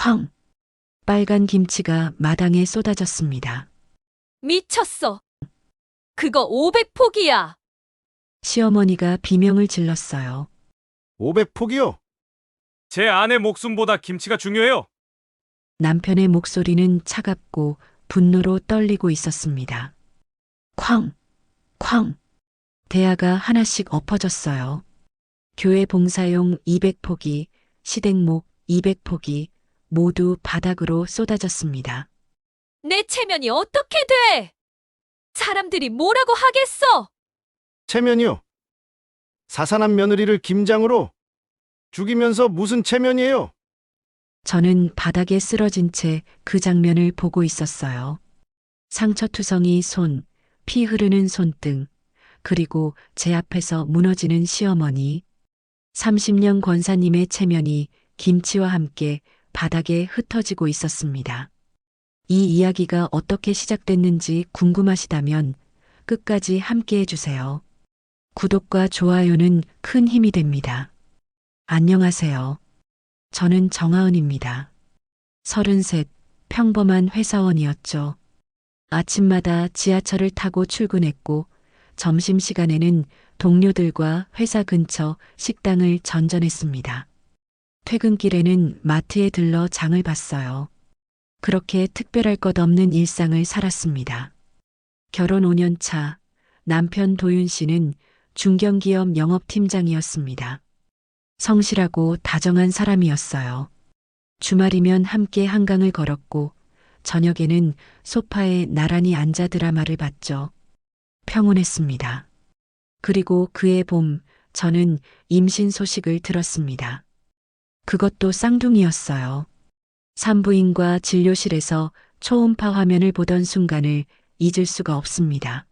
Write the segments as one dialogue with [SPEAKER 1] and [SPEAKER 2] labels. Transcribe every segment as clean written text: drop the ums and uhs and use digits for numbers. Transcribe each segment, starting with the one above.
[SPEAKER 1] 쾅! 빨간 김치가 마당에 쏟아졌습니다.
[SPEAKER 2] 미쳤어. 그거 500포기야.
[SPEAKER 1] 시어머니가 비명을 질렀어요.
[SPEAKER 3] 500포기요?
[SPEAKER 4] 제 아내 목숨보다 김치가 중요해요.
[SPEAKER 1] 남편의 목소리는 차갑고 분노로 떨리고 있었습니다. 쾅! 쾅! 대야가 하나씩 엎어졌어요. 교회 봉사용 200포기, 시댁목 200포기, 모두 바닥으로 쏟아졌습니다.
[SPEAKER 2] 내 체면이 어떻게 돼? 사람들이 뭐라고 하겠어?
[SPEAKER 3] 체면이요? 사산한 며느리를 김장으로 죽이면서 무슨 체면이에요?
[SPEAKER 1] 저는 바닥에 쓰러진 채 그 장면을 보고 있었어요. 상처투성이 손, 피 흐르는 손등, 그리고 제 앞에서 무너지는 시어머니. 30년 권사님의 체면이 김치와 함께 바닥에 흩어지고 있었습니다. 이 이야기가 어떻게 시작됐는지 궁금하시다면 끝까지 함께 해주세요. 구독과 좋아요는 큰 힘이 됩니다. 안녕하세요. 저는 정하은입니다. 33, 평범한 회사원이었죠. 아침마다 지하철을 타고 출근했고 점심시간에는 동료들과 회사 근처 식당을 전전했습니다. 퇴근길에는 마트에 들러 장을 봤어요. 그렇게 특별할 것 없는 일상을 살았습니다. 결혼 5년 차 남편 도윤 씨는 중견기업 영업팀장이었습니다. 성실하고 다정한 사람이었어요. 주말이면 함께 한강을 걸었고 저녁에는 소파에 나란히 앉아 드라마를 봤죠. 평온했습니다. 그리고 그해 봄 저는 임신 소식을 들었습니다. 그것도 쌍둥이였어요. 산부인과 진료실에서 초음파 화면을 보던 순간을 잊을 수가 없습니다.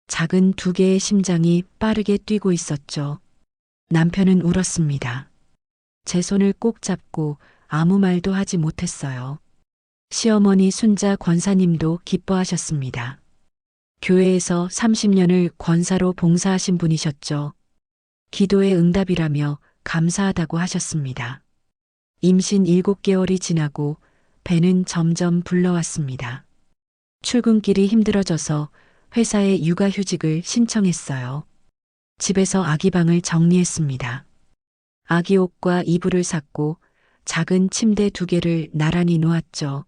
[SPEAKER 1] 작은 두 개의 심장이 빠르게 뛰고 있었죠. 남편은 울었습니다. 제 손을 꼭 잡고 아무 말도 하지 못했어요. 시어머니 순자 권사님도 기뻐하셨습니다. 교회에서 30년을 권사로 봉사하신 분이셨죠. 기도의 응답이라며 감사하다고 하셨습니다. 임신 7개월이 지나고 배는 점점 불러왔습니다. 출근길이 힘들어져서 회사에 육아휴직을 신청했어요. 집에서 아기 방을 정리했습니다. 아기 옷과 이불을 샀고 작은 침대 2개를 나란히 놓았죠.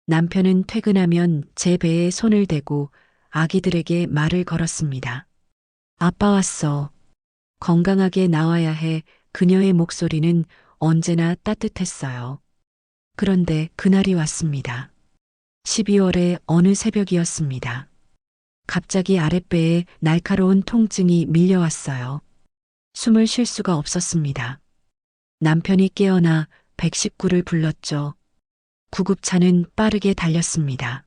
[SPEAKER 1] 남편은 퇴근하면 제 배에 손을 대고 아기들에게 말을 걸었습니다. 아빠 왔어. 건강하게 나와야 해. 그녀의 목소리는 언제나 따뜻했어요. 그런데 그날이 왔습니다. 12월의 어느 새벽이었습니다. 갑자기 아랫배에 날카로운 통증이 밀려왔어요. 숨을 쉴 수가 없었습니다. 남편이 깨어나 119를 불렀죠. 구급차는 빠르게 달렸습니다.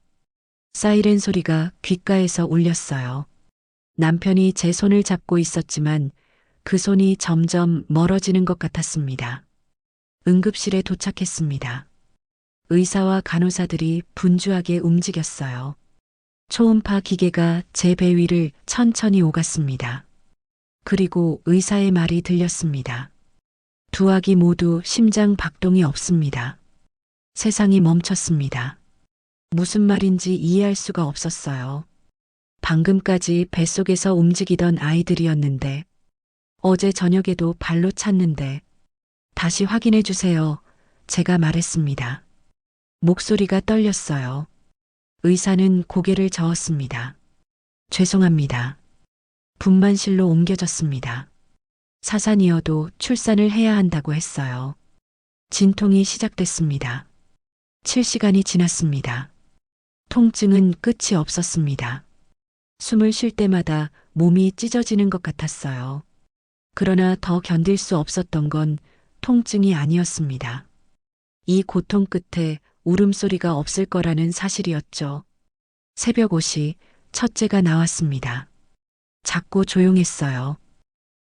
[SPEAKER 1] 사이렌 소리가 귓가에서 울렸어요. 남편이 제 손을 잡고 있었지만 그 손이 점점 멀어지는 것 같았습니다. 응급실에 도착했습니다. 의사와 간호사들이 분주하게 움직였어요. 초음파 기계가 제 배 위를 천천히 오갔습니다. 그리고 의사의 말이 들렸습니다. 두 아기 모두 심장 박동이 없습니다. 세상이 멈췄습니다. 무슨 말인지 이해할 수가 없었어요. 방금까지 뱃속에서 움직이던 아이들이었는데, 어제 저녁에도 발로 찼는데, 다시 확인해 주세요. 제가 말했습니다. 목소리가 떨렸어요. 의사는 고개를 저었습니다. 죄송합니다. 분만실로 옮겨졌습니다. 사산이어도 출산을 해야 한다고 했어요. 진통이 시작됐습니다. 7시간이 지났습니다. 통증은 끝이 없었습니다. 숨을 쉴 때마다 몸이 찢어지는 것 같았어요. 그러나 더 견딜 수 없었던 건 통증이 아니었습니다. 이 고통 끝에 울음소리가 없을 거라는 사실이었죠. 새벽 5시 첫째가 나왔습니다. 작고 조용했어요.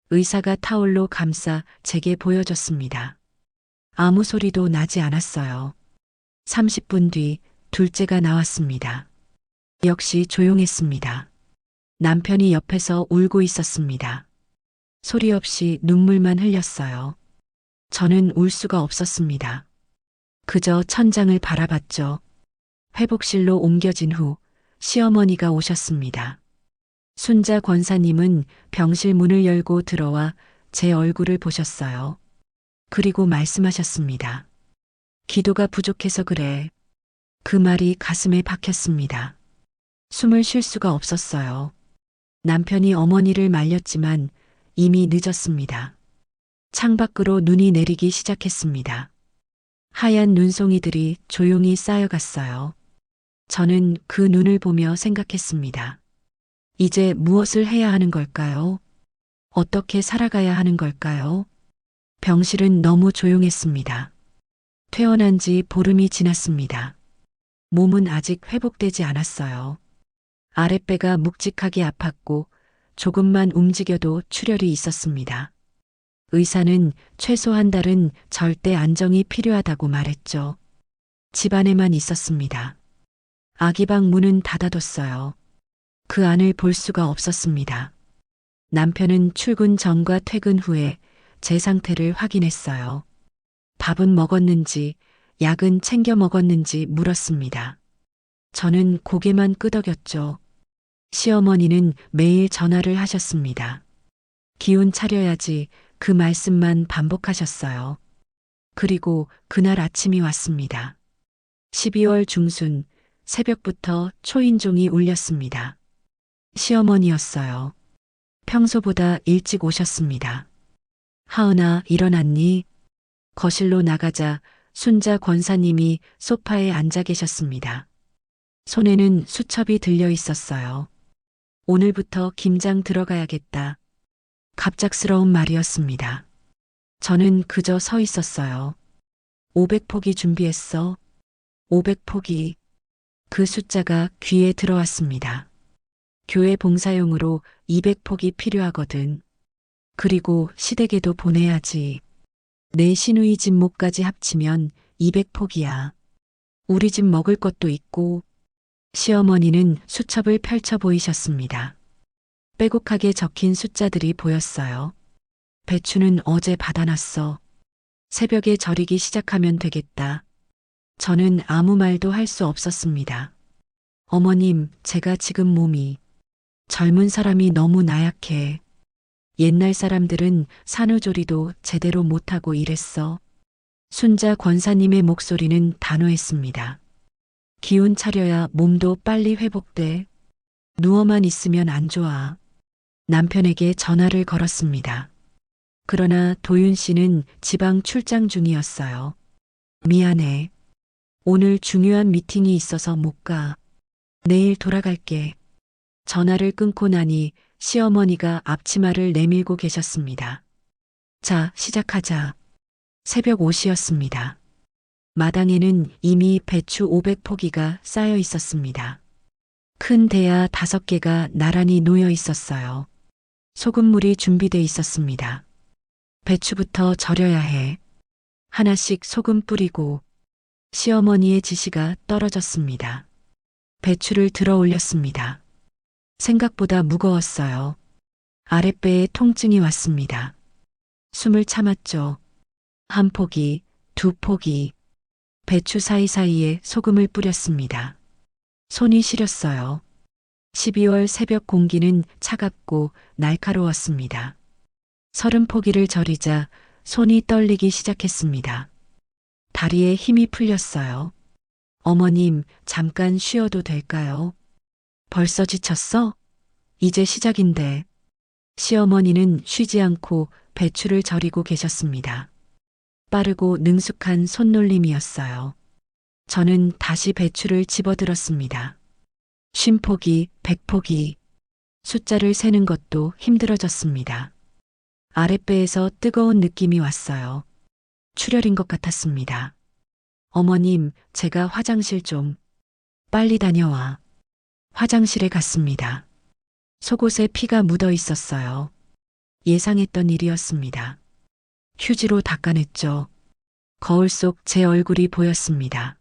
[SPEAKER 1] 의사가 타올로 감싸 제게 보여줬습니다. 아무 소리도 나지 않았어요. 30분 뒤 둘째가 나왔습니다. 역시 조용했습니다. 남편이 옆에서 울고 있었습니다. 소리 없이 눈물만 흘렸어요. 저는 울 수가 없었습니다. 그저 천장을 바라봤죠. 회복실로 옮겨진 후 시어머니가 오셨습니다. 순자 권사님은 병실 문을 열고 들어와 제 얼굴을 보셨어요. 그리고 말씀하셨습니다. 기도가 부족해서 그래. 그 말이 가슴에 박혔습니다. 숨을 쉴 수가 없었어요. 남편이 어머니를 말렸지만 이미 늦었습니다. 창밖으로 눈이 내리기 시작했습니다. 하얀 눈송이들이 조용히 쌓여갔어요. 저는 그 눈을 보며 생각했습니다. 이제 무엇을 해야 하는 걸까요? 어떻게 살아가야 하는 걸까요? 병실은 너무 조용했습니다. 퇴원한 지 보름이 지났습니다. 몸은 아직 회복되지 않았어요. 아랫배가 묵직하게 아팠고 조금만 움직여도 출혈이 있었습니다. 의사는 최소 한 달은 절대 안정이 필요하다고 말했죠. 집안에만 있었습니다. 아기 방 문은 닫아뒀어요. 그 안을 볼 수가 없었습니다. 남편은 출근 전과 퇴근 후에 제 상태를 확인했어요. 밥은 먹었는지, 약은 챙겨 먹었는지 물었습니다. 저는 고개만 끄덕였죠. 시어머니는 매일 전화를 하셨습니다. 기운 차려야지 그 말씀만 반복하셨어요. 그리고 그날 아침이 왔습니다. 12월 중순 새벽부터 초인종이 울렸습니다. 시어머니였어요. 평소보다 일찍 오셨습니다. 하은아, 일어났니? 거실로 나가자 순자 권사님이 소파에 앉아 계셨습니다. 손에는 수첩이 들려 있었어요. 오늘부터 김장 들어가야겠다. 갑작스러운 말이었습니다. 저는 그저 서 있었어요. 500포기 준비했어. 500포기. 그 숫자가 귀에 들어왔습니다. 교회 봉사용으로 200포기 필요하거든. 그리고 시댁에도 보내야지. 내 시누이 집 몫까지 합치면 200포기야. 우리 집 먹을 것도 있고. 시어머니는 수첩을 펼쳐 보이셨습니다. 빼곡하게 적힌 숫자들이 보였어요. 배추는 어제 받아놨어. 새벽에 절이기 시작하면 되겠다. 저는 아무 말도 할 수 없었습니다. 어머님, 제가 지금 몸이 젊은 사람이 너무 나약해. 옛날 사람들은 산후조리도 제대로 못하고 이랬어. 순자 권사님의 목소리는 단호했습니다. 기운 차려야 몸도 빨리 회복돼. 누워만 있으면 안 좋아. 남편에게 전화를 걸었습니다. 그러나 도윤 씨는 지방 출장 중이었어요. 미안해. 오늘 중요한 미팅이 있어서 못 가. 내일 돌아갈게. 전화를 끊고 나니 시어머니가 앞치마를 내밀고 계셨습니다. 자, 시작하자. 새벽 5시였습니다. 마당에는 이미 배추 500포기가 쌓여 있었습니다. 큰 대야 5개가 나란히 놓여 있었어요. 소금물이 준비돼 있었습니다. 배추부터 절여야 해. 하나씩 소금 뿌리고. 시어머니의 지시가 떨어졌습니다. 배추를 들어 올렸습니다. 생각보다 무거웠어요. 아랫배에 통증이 왔습니다. 숨을 참았죠. 한 포기, 두 포기. 배추 사이사이에 소금을 뿌렸습니다. 손이 시렸어요. 12월 새벽 공기는 차갑고 날카로웠습니다. 30포기를 절이자 손이 떨리기 시작했습니다. 다리에 힘이 풀렸어요. 어머님, 잠깐 쉬어도 될까요? 벌써 지쳤어? 이제 시작인데. 시어머니는 쉬지 않고 배추를 절이고 계셨습니다. 빠르고 능숙한 손놀림이었어요. 저는 다시 배추를 집어들었습니다. 50포기, 100포기. 숫자를 세는 것도 힘들어졌습니다. 아랫배에서 뜨거운 느낌이 왔어요. 출혈인 것 같았습니다. 어머님, 제가 화장실 좀. 빨리 다녀와. 화장실에 갔습니다. 속옷에 피가 묻어 있었어요. 예상했던 일이었습니다. 휴지로 닦아냈죠. 거울 속 제 얼굴이 보였습니다.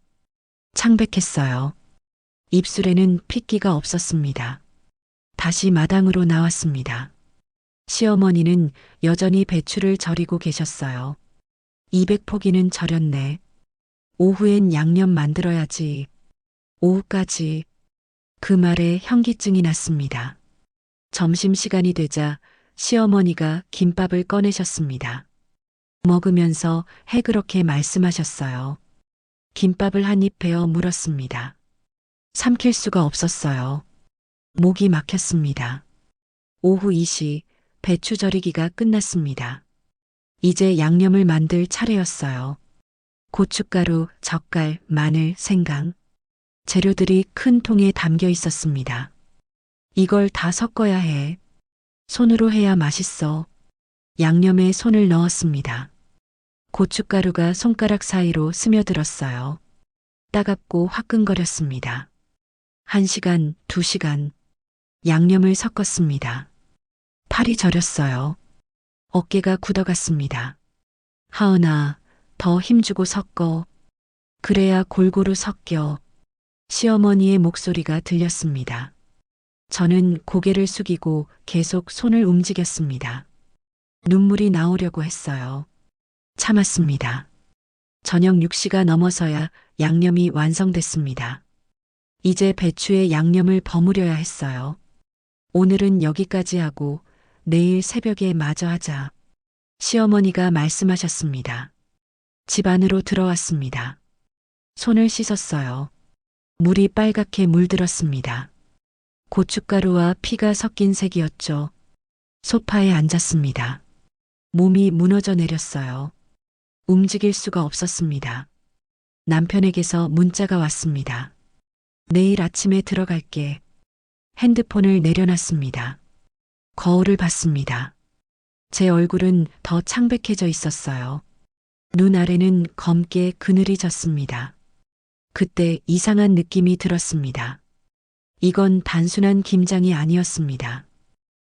[SPEAKER 1] 창백했어요. 입술에는 핏기가 없었습니다. 다시 마당으로 나왔습니다. 시어머니는 여전히 배추를 절이고 계셨어요. 200포기는 절였네. 오후엔 양념 만들어야지. 오후까지. 그 말에 현기증이 났습니다. 점심시간이 되자 시어머니가 김밥을 꺼내셨습니다. 먹으면서 해그렇게 말씀하셨어요. 김밥을 한 입 베어 물었습니다. 삼킬 수가 없었어요. 목이 막혔습니다. 오후 2시 배추 절이기가 끝났습니다. 이제 양념을 만들 차례였어요. 고춧가루, 젓갈, 마늘, 생강. 재료들이 큰 통에 담겨 있었습니다. 이걸 다 섞어야 해. 손으로 해야 맛있어. 양념에 손을 넣었습니다. 고춧가루가 손가락 사이로 스며들었어요. 따갑고 화끈거렸습니다. 1시간, 2시간. 양념을 섞었습니다. 팔이 저렸어요. 어깨가 굳어갔습니다. 하은아, 더 힘주고 섞어. 그래야 골고루 섞여. 시어머니의 목소리가 들렸습니다. 저는 고개를 숙이고 계속 손을 움직였습니다. 눈물이 나오려고 했어요. 참았습니다. 저녁 6시가 넘어서야 양념이 완성됐습니다. 이제 배추에 양념을 버무려야 했어요. 오늘은 여기까지 하고 내일 새벽에 마저 하자. 시어머니가 말씀하셨습니다. 집 안으로 들어왔습니다. 손을 씻었어요. 물이 빨갛게 물들었습니다. 고춧가루와 피가 섞인 색이었죠. 소파에 앉았습니다. 몸이 무너져 내렸어요. 움직일 수가 없었습니다. 남편에게서 문자가 왔습니다. 내일 아침에 들어갈게. 핸드폰을 내려놨습니다. 거울을 봤습니다. 제 얼굴은 더 창백해져 있었어요. 눈 아래는 검게 그늘이 졌습니다. 그때 이상한 느낌이 들었습니다. 이건 단순한 김장이 아니었습니다.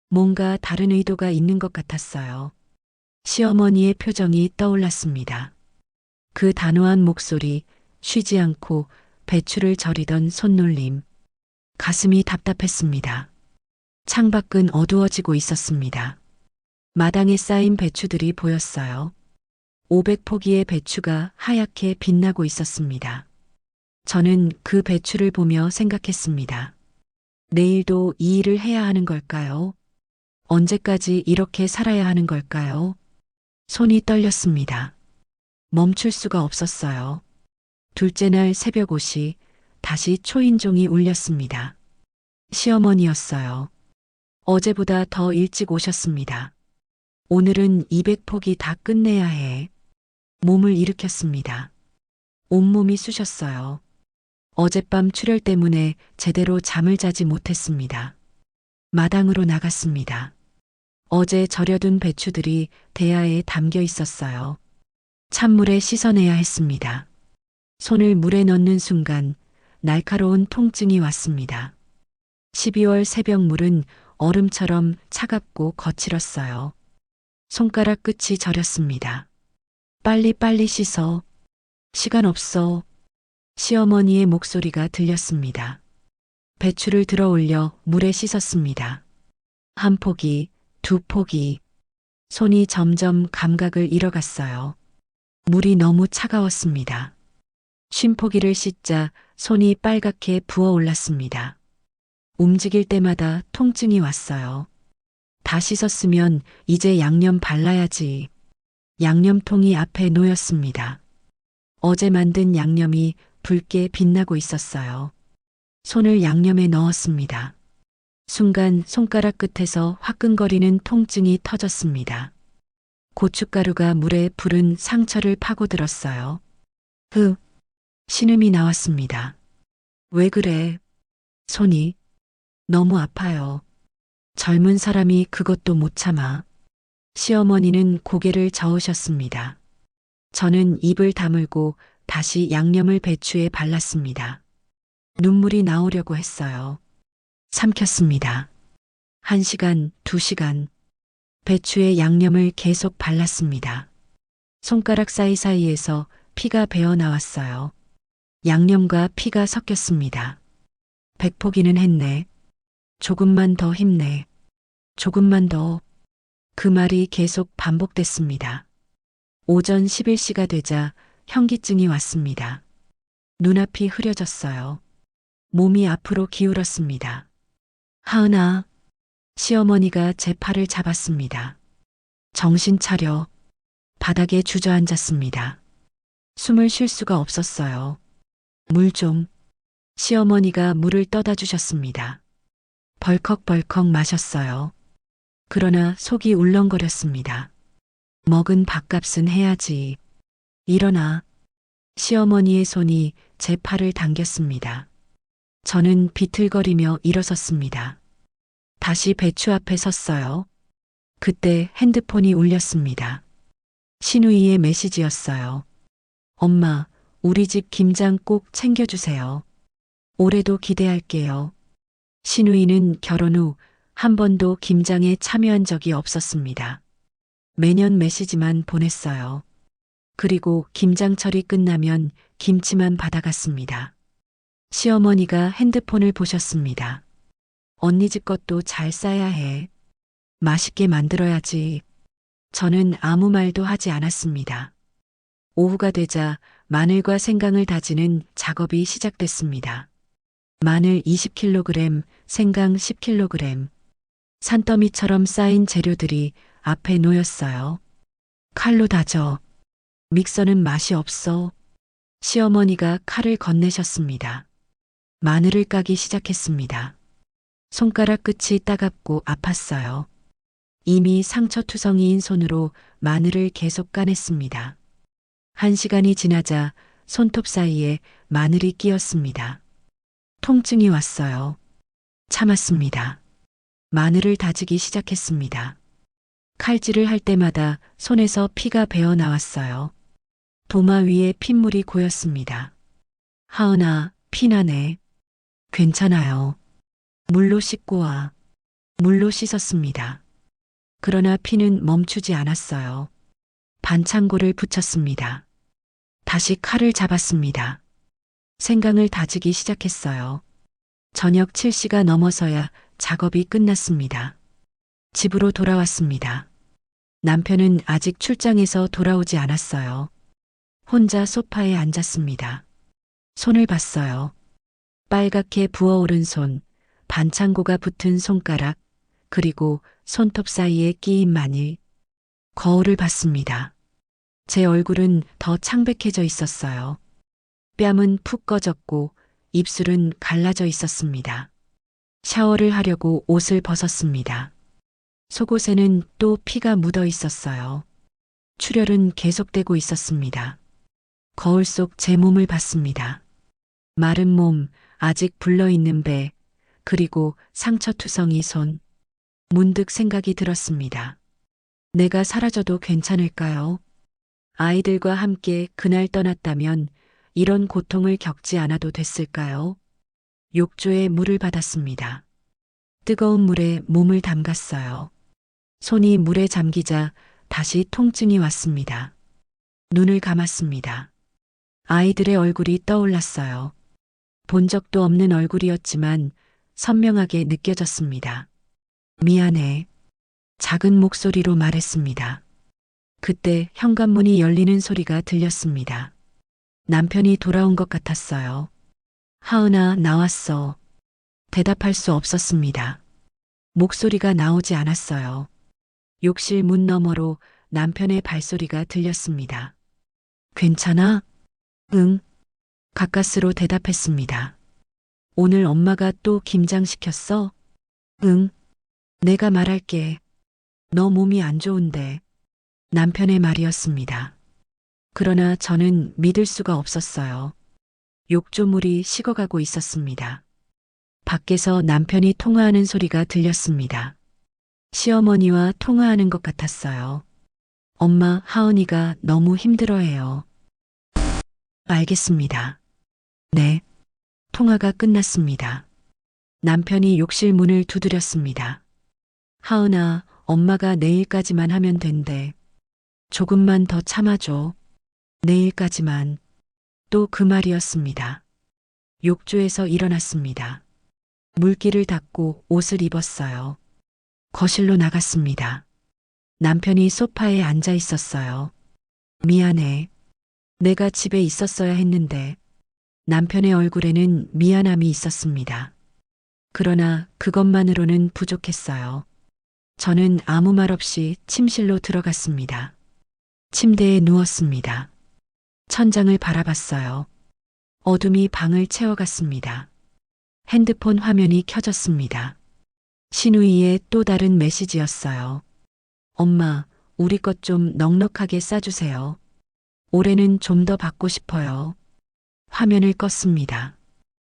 [SPEAKER 1] 뭔가 다른 의도가 있는 것 같았어요. 시어머니의 표정이 떠올랐습니다. 그 단호한 목소리, 쉬지 않고 배추를 절이던 손놀림. 가슴이 답답했습니다. 창밖은 어두워지고 있었습니다. 마당에 쌓인 배추들이 보였어요. 500포기의 배추가 하얗게 빛나고 있었습니다. 저는 그 배추를 보며 생각했습니다. 내일도 이 일을 해야 하는 걸까요? 언제까지 이렇게 살아야 하는 걸까요? 손이 떨렸습니다. 멈출 수가 없었어요. 둘째 날 새벽 5시 다시 초인종이 울렸습니다. 시어머니였어요. 어제보다 더 일찍 오셨습니다. 오늘은 200포기 다 끝내야 해. 몸을 일으켰습니다. 온몸이 쑤셨어요. 어젯밤 출혈 때문에 제대로 잠을 자지 못했습니다. 마당으로 나갔습니다. 어제 절여둔 배추들이 대야에 담겨 있었어요. 찬물에 씻어내야 했습니다. 손을 물에 넣는 순간 날카로운 통증이 왔습니다. 12월 새벽 물은 얼음처럼 차갑고 거칠었어요. 손가락 끝이 저렸습니다. 빨리 씻어. 시간 없어. 시어머니의 목소리가 들렸습니다. 배추를 들어 올려 물에 씻었습니다. 1포기, 2포기. 손이 점점 감각을 잃어갔어요. 물이 너무 차가웠습니다. 50포기를 씻자 손이 빨갛게 부어올랐습니다. 움직일 때마다 통증이 왔어요. 다 씻었으면 이제 양념 발라야지. 양념통이 앞에 놓였습니다. 어제 만든 양념이 붉게 빛나고 있었어요. 손을 양념에 넣었습니다. 순간 손가락 끝에서 화끈거리는 통증이 터졌습니다. 고춧가루가 물에 부른 상처를 파고들었어요. 신음이 나왔습니다. 왜 그래? 손이 너무 아파요. 젊은 사람이 그것도 못 참아. 시어머니는 고개를 저으셨습니다. 저는 입을 다물고 다시 양념을 배추에 발랐습니다. 눈물이 나오려고 했어요. 삼켰습니다. 1시간, 2시간. 배추에 양념을 계속 발랐습니다. 손가락 사이사이에서 피가 배어 나왔어요. 양념과 피가 섞였습니다. 100포기는 했네. 조금만 더 힘내. 조금만 더. 그 말이 계속 반복됐습니다. 오전 11시가 되자 현기증이 왔습니다. 눈앞이 흐려졌어요. 몸이 앞으로 기울었습니다. 하은아, 시어머니가 제 팔을 잡았습니다. 정신 차려. 바닥에 주저앉았습니다. 숨을 쉴 수가 없었어요. 물 좀. 시어머니가 물을 떠다 주셨습니다. 벌컥벌컥 마셨어요. 그러나 속이 울렁거렸습니다. 먹은 밥값은 해야지. 일어나. 시어머니의 손이 제 팔을 당겼습니다. 저는 비틀거리며 일어섰습니다. 다시 배추 앞에 섰어요. 그때 핸드폰이 울렸습니다. 신우이의 메시지였어요. 엄마, 우리 집 김장 꼭 챙겨주세요. 올해도 기대할게요. 신우이는 결혼 후 한 번도 김장에 참여한 적이 없었습니다. 매년 메시지만 보냈어요. 그리고 김장철이 끝나면 김치만 받아갔습니다. 시어머니가 핸드폰을 보셨습니다. 언니 집 것도 잘 싸야 해. 맛있게 만들어야지. 저는 아무 말도 하지 않았습니다. 오후가 되자 마늘과 생강을 다지는 작업이 시작됐습니다. 마늘 20kg, 생강 10kg. 산더미처럼 쌓인 재료들이 앞에 놓였어요. 칼로 다져. 믹서는 맛이 없어. 시어머니가 칼을 건네셨습니다. 마늘을 까기 시작했습니다. 손가락 끝이 따갑고 아팠어요. 이미 상처투성이인 손으로 마늘을 계속 까냈습니다. 1시간이 지나자 손톱 사이에 마늘이 끼었습니다. 통증이 왔어요. 참았습니다. 마늘을 다지기 시작했습니다. 칼질을 할 때마다 손에서 피가 배어 나왔어요. 도마 위에 핏물이 고였습니다. 하은아, 피나네. 괜찮아요. 물로 씻고 와. 물로 씻었습니다. 그러나 피는 멈추지 않았어요. 반창고를 붙였습니다. 다시 칼을 잡았습니다. 생강을 다지기 시작했어요. 저녁 7시가 넘어서야 작업이 끝났습니다. 집으로 돌아왔습니다. 남편은 아직 출장에서 돌아오지 않았어요. 혼자 소파에 앉았습니다. 손을 봤어요. 빨갛게 부어오른 손, 반창고가 붙은 손가락, 그리고 손톱 사이에 끼인 마늘. 거울을 봤습니다. 제 얼굴은 더 창백해져 있었어요. 뺨은 푹 꺼졌고 입술은 갈라져 있었습니다. 샤워를 하려고 옷을 벗었습니다. 속옷에는 또 피가 묻어 있었어요. 출혈은 계속되고 있었습니다. 거울 속 제 몸을 봤습니다. 마른 몸, 아직 불러있는 배, 그리고 상처투성이 손. 문득 생각이 들었습니다. 내가 사라져도 괜찮을까요? 아이들과 함께 그날 떠났다면 이런 고통을 겪지 않아도 됐을까요? 욕조에 물을 받았습니다. 뜨거운 물에 몸을 담갔어요. 손이 물에 잠기자 다시 통증이 왔습니다. 눈을 감았습니다. 아이들의 얼굴이 떠올랐어요. 본 적도 없는 얼굴이었지만 선명하게 느껴졌습니다. 미안해. 작은 목소리로 말했습니다. 그때 현관문이 열리는 소리가 들렸습니다. 남편이 돌아온 것 같았어요. 하은아, 나왔어. 대답할 수 없었습니다. 목소리가 나오지 않았어요. 욕실 문 너머로 남편의 발소리가 들렸습니다. 괜찮아? 응. 가까스로 대답했습니다. 오늘 엄마가 또 김장시켰어? 응. 내가 말할게. 너 몸이 안 좋은데. 남편의 말이었습니다. 그러나 저는 믿을 수가 없었어요. 욕조물이 식어가고 있었습니다. 밖에서 남편이 통화하는 소리가 들렸습니다. 시어머니와 통화하는 것 같았어요. 엄마, 하은이가 너무 힘들어해요. 알겠습니다. 네. 통화가 끝났습니다. 남편이 욕실 문을 두드렸습니다. 하은아, 엄마가 내일까지만 하면 된대. 조금만 더 참아줘. 내일까지만. 또 그 말이었습니다. 욕조에서 일어났습니다. 물기를 닦고 옷을 입었어요. 거실로 나갔습니다. 남편이 소파에 앉아 있었어요. 미안해. 내가 집에 있었어야 했는데 남편의 얼굴에는 미안함이 있었습니다. 그러나 그것만으로는 부족했어요. 저는 아무 말 없이 침실로 들어갔습니다. 침대에 누웠습니다. 천장을 바라봤어요. 어둠이 방을 채워갔습니다. 핸드폰 화면이 켜졌습니다. 신우이의 또 다른 메시지였어요. 엄마, 우리 것 좀 넉넉하게 싸주세요. 올해는 좀 더 받고 싶어요. 화면을 껐습니다.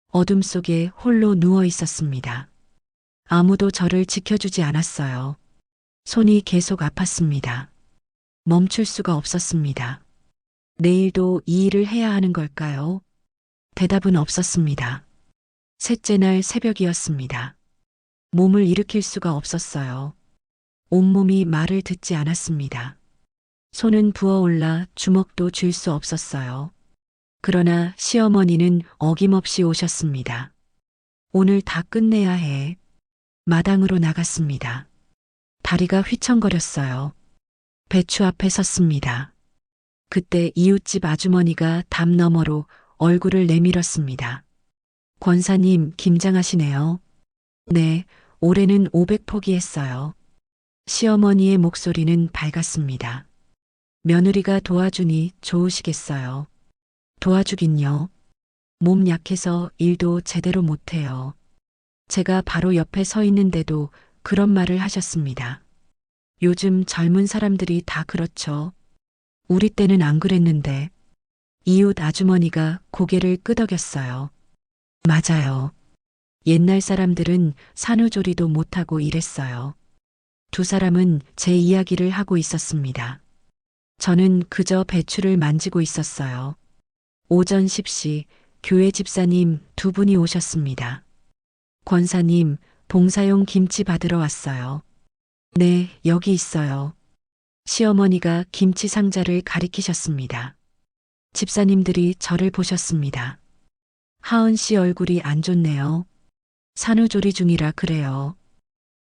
[SPEAKER 1] 어둠 속에 홀로 누워 있었습니다. 아무도 저를 지켜주지 않았어요. 손이 계속 아팠습니다. 멈출 수가 없었습니다. 내일도 이 일을 해야 하는 걸까요? 대답은 없었습니다. 셋째 날 새벽이었습니다. 몸을 일으킬 수가 없었어요. 온몸이 말을 듣지 않았습니다. 손은 부어올라 주먹도 쥘 수 없었어요. 그러나 시어머니는 어김없이 오셨습니다. 오늘 다 끝내야 해. 마당으로 나갔습니다. 다리가 휘청거렸어요. 배추 앞에 섰습니다. 그때 이웃집 아주머니가 담 너머로 얼굴을 내밀었습니다. 권사님, 김장하시네요. 네, 올해는 500포기 했어요. 시어머니의 목소리는 밝았습니다. 며느리가 도와주니 좋으시겠어요. 도와주긴요. 몸 약해서 일도 제대로 못해요. 제가 바로 옆에 서 있는데도 그런 말을 하셨습니다. 요즘 젊은 사람들이 다 그렇죠. 우리 때는 안 그랬는데. 이웃 아주머니가 고개를 끄덕였어요. 맞아요. 옛날 사람들은 산후조리도 못하고 이랬어요. 두 사람은 제 이야기를 하고 있었습니다. 저는 그저 배추를 만지고 있었어요. 오전 10시 교회 집사님 두 분이 오셨습니다. 권사님, 봉사용 김치 받으러 왔어요. 네, 여기 있어요. 시어머니가 김치 상자를 가리키셨습니다. 집사님들이 저를 보셨습니다. 하은 씨 얼굴이 안 좋네요. 산후조리 중이라 그래요.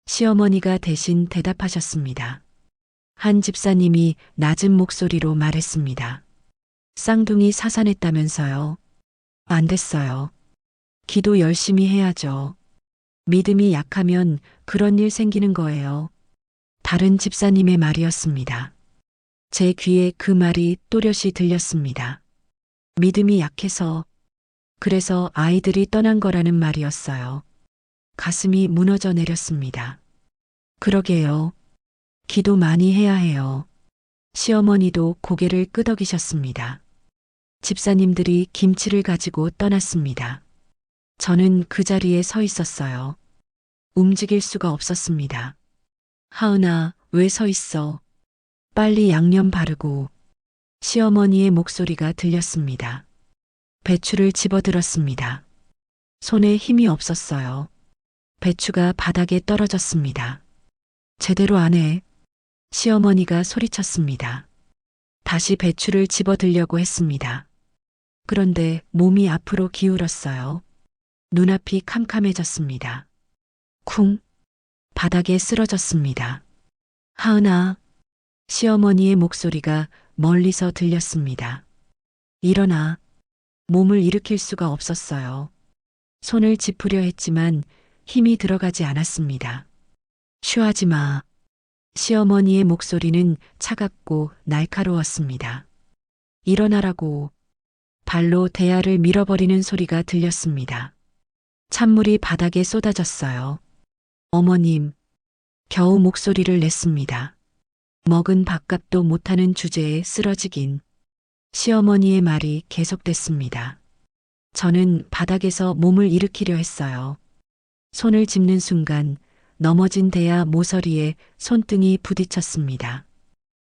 [SPEAKER 1] 시어머니가 대신 대답하셨습니다. 한 집사님이 낮은 목소리로 말했습니다. 쌍둥이 사산했다면서요. 안 됐어요. 기도 열심히 해야죠. 믿음이 약하면 그런 일 생기는 거예요. 다른 집사님의 말이었습니다. 제 귀에 그 말이 또렷이 들렸습니다. 믿음이 약해서, 그래서 아이들이 떠난 거라는 말이었어요. 가슴이 무너져 내렸습니다. 그러게요. 기도 많이 해야 해요. 시어머니도 고개를 끄덕이셨습니다. 집사님들이 김치를 가지고 떠났습니다. 저는 그 자리에 서 있었어요. 움직일 수가 없었습니다. 하은아, 왜 서 있어? 빨리 양념 바르고. 시어머니의 목소리가 들렸습니다. 배추를 집어들었습니다. 손에 힘이 없었어요. 배추가 바닥에 떨어졌습니다. 제대로 안 해. 시어머니가 소리쳤습니다. 다시 배추를 집어들려고 했습니다. 그런데 몸이 앞으로 기울었어요. 눈앞이 캄캄해졌습니다. 쿵! 바닥에 쓰러졌습니다. 하은아! 시어머니의 목소리가 멀리서 들렸습니다. 일어나. 몸을 일으킬 수가 없었어요. 손을 짚으려 했지만 힘이 들어가지 않았습니다. 쉬하지 마. 시어머니의 목소리는 차갑고 날카로웠습니다. 일어나라고. 발로 대야를 밀어버리는 소리가 들렸습니다. 찬물이 바닥에 쏟아졌어요. 어머님, 겨우 목소리를 냈습니다. 먹은 밥값도 못하는 주제에 쓰러지긴. 시어머니의 말이 계속됐습니다. 저는 바닥에서 몸을 일으키려 했어요. 손을 짚는 순간 넘어진 대야 모서리에 손등이 부딪혔습니다.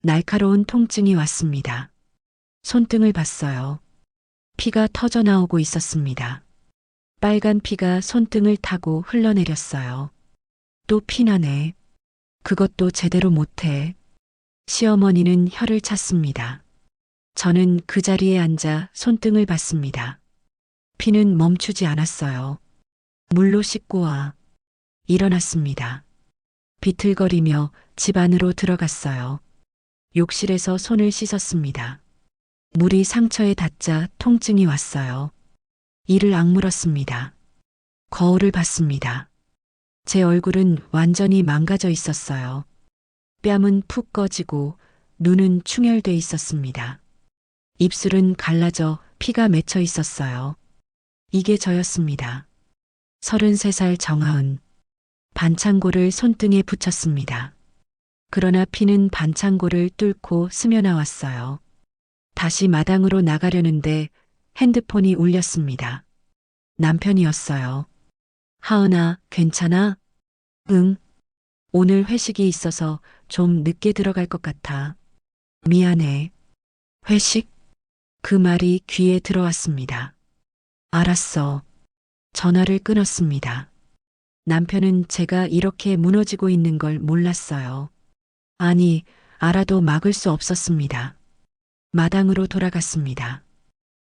[SPEAKER 1] 날카로운 통증이 왔습니다. 손등을 봤어요. 피가 터져 나오고 있었습니다. 빨간 피가 손등을 타고 흘러내렸어요. 또 피나네. 그것도 제대로 못해. 시어머니는 혀를 찼습니다. 저는 그 자리에 앉아 손등을 봤습니다. 피는 멈추지 않았어요. 물로 씻고 와. 일어났습니다. 비틀거리며 집 안으로 들어갔어요. 욕실에서 손을 씻었습니다. 물이 상처에 닿자 통증이 왔어요. 이를 악물었습니다. 거울을 봤습니다. 제 얼굴은 완전히 망가져 있었어요. 뺨은 푹 꺼지고 눈은 충혈돼 있었습니다. 입술은 갈라져 피가 맺혀 있었어요. 이게 저였습니다. 33살 정하은. 반창고를 손등에 붙였습니다. 그러나 피는 반창고를 뚫고 스며나왔어요. 다시 마당으로 나가려는데 핸드폰이 울렸습니다. 남편이었어요. 하은아, 괜찮아? 응. 오늘 회식이 있어서 좀 늦게 들어갈 것 같아. 미안해. 회식? 그 말이 귀에 들어왔습니다. 알았어. 전화를 끊었습니다. 남편은 제가 이렇게 무너지고 있는 걸 몰랐어요. 아니, 알아도 막을 수 없었습니다. 마당으로 돌아갔습니다.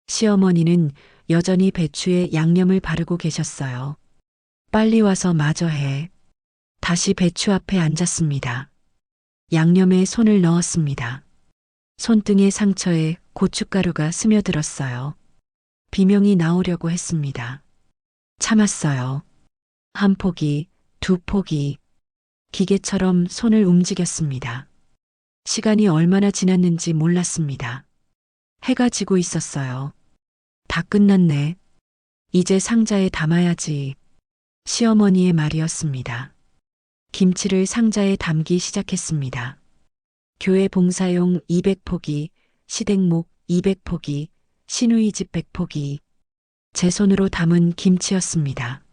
[SPEAKER 1] 시어머니는 여전히 배추에 양념을 바르고 계셨어요. 빨리 와서 마저 해. 다시 배추 앞에 앉았습니다. 양념에 손을 넣었습니다. 손등의 상처에 고춧가루가 스며들었어요. 비명이 나오려고 했습니다. 참았어요. 한 포기, 두 포기. 기계처럼 손을 움직였습니다. 시간이 얼마나 지났는지 몰랐습니다. 해가 지고 있었어요. 다 끝났네. 이제 상자에 담아야지. 시어머니의 말이었습니다. 김치를 상자에 담기 시작했습니다. 교회 봉사용 200포기, 시댁목 200포기, 시누이 집 100포기. 제 손으로 담은 김치였습니다.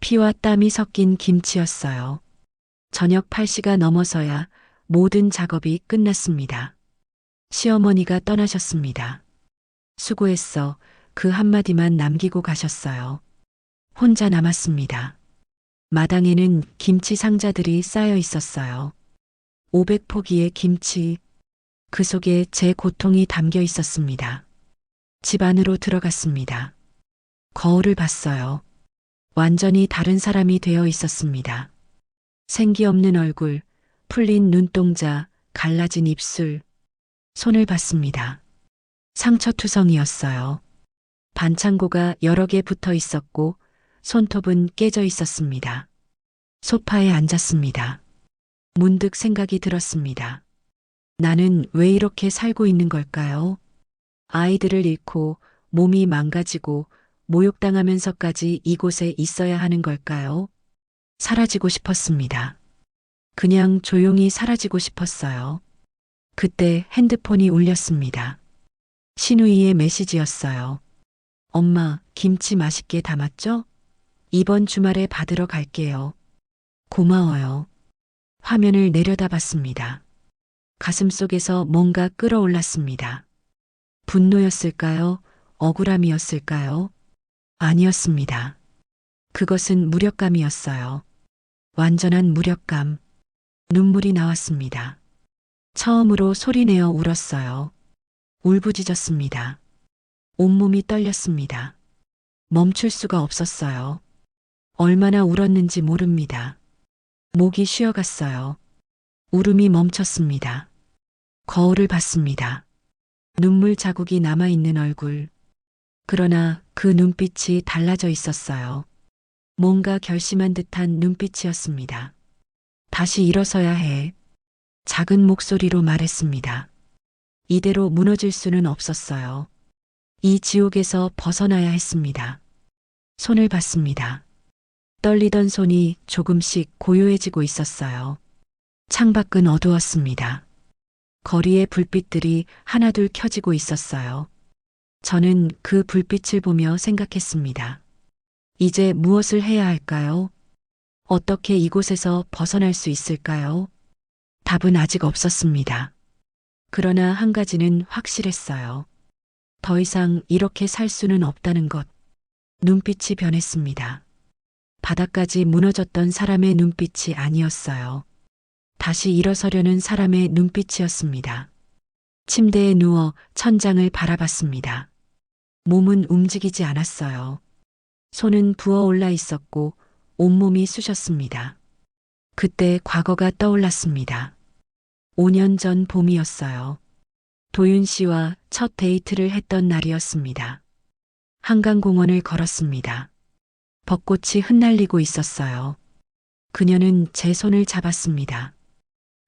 [SPEAKER 1] 피와 땀이 섞인 김치였어요. 저녁 8시가 넘어서야 모든 작업이 끝났습니다. 시어머니가 떠나셨습니다. 수고했어. 그 한마디만 남기고 가셨어요. 혼자 남았습니다. 마당에는 김치 상자들이 쌓여 있었어요. 500포기의 김치. 그 속에 제 고통이 담겨 있었습니다. 집 안으로 들어갔습니다. 거울을 봤어요. 완전히 다른 사람이 되어 있었습니다. 생기 없는 얼굴, 풀린 눈동자, 갈라진 입술. 손을 봤습니다. 상처투성이었어요. 반창고가 여러 개 붙어 있었고 손톱은 깨져 있었습니다. 소파에 앉았습니다. 문득 생각이 들었습니다. 나는 왜 이렇게 살고 있는 걸까요? 아이들을 잃고 몸이 망가지고 모욕당하면서까지 이곳에 있어야 하는 걸까요? 사라지고 싶었습니다. 그냥 조용히 사라지고 싶었어요. 그때 핸드폰이 울렸습니다. 시누이의 메시지였어요. 엄마, 김치 맛있게 담았죠? 이번 주말에 받으러 갈게요. 고마워요. 화면을 내려다봤습니다. 가슴속에서 뭔가 끌어올랐습니다. 분노였을까요? 억울함이었을까요? 아니었습니다. 그것은 무력감이었어요. 완전한 무력감. 눈물이 나왔습니다. 처음으로 소리내어 울었어요. 울부짖었습니다. 온몸이 떨렸습니다. 멈출 수가 없었어요. 얼마나 울었는지 모릅니다. 목이 쉬어갔어요. 울음이 멈췄습니다. 거울을 봤습니다. 눈물 자국이 남아있는 얼굴. 그러나 그 눈빛이 달라져 있었어요. 뭔가 결심한 듯한 눈빛이었습니다. 다시 일어서야 해. 작은 목소리로 말했습니다. 이대로 무너질 수는 없었어요. 이 지옥에서 벗어나야 했습니다. 손을 봤습니다. 떨리던 손이 조금씩 고요해지고 있었어요. 창밖은 어두웠습니다. 거리의 불빛들이 하나둘 켜지고 있었어요. 저는 그 불빛을 보며 생각했습니다. 이제 무엇을 해야 할까요? 어떻게 이곳에서 벗어날 수 있을까요? 답은 아직 없었습니다. 그러나 한 가지는 확실했어요. 더 이상 이렇게 살 수는 없다는 것. 눈빛이 변했습니다. 바닥까지 무너졌던 사람의 눈빛이 아니었어요. 다시 일어서려는 사람의 눈빛이었습니다. 침대에 누워 천장을 바라봤습니다. 몸은 움직이지 않았어요. 손은 부어올라 있었고 온몸이 쑤셨습니다. 그때 과거가 떠올랐습니다. 5년 전 봄이었어요. 도윤 씨와 첫 데이트를 했던 날이었습니다. 한강공원을 걸었습니다. 벚꽃이 흩날리고 있었어요. 그녀는 제 손을 잡았습니다.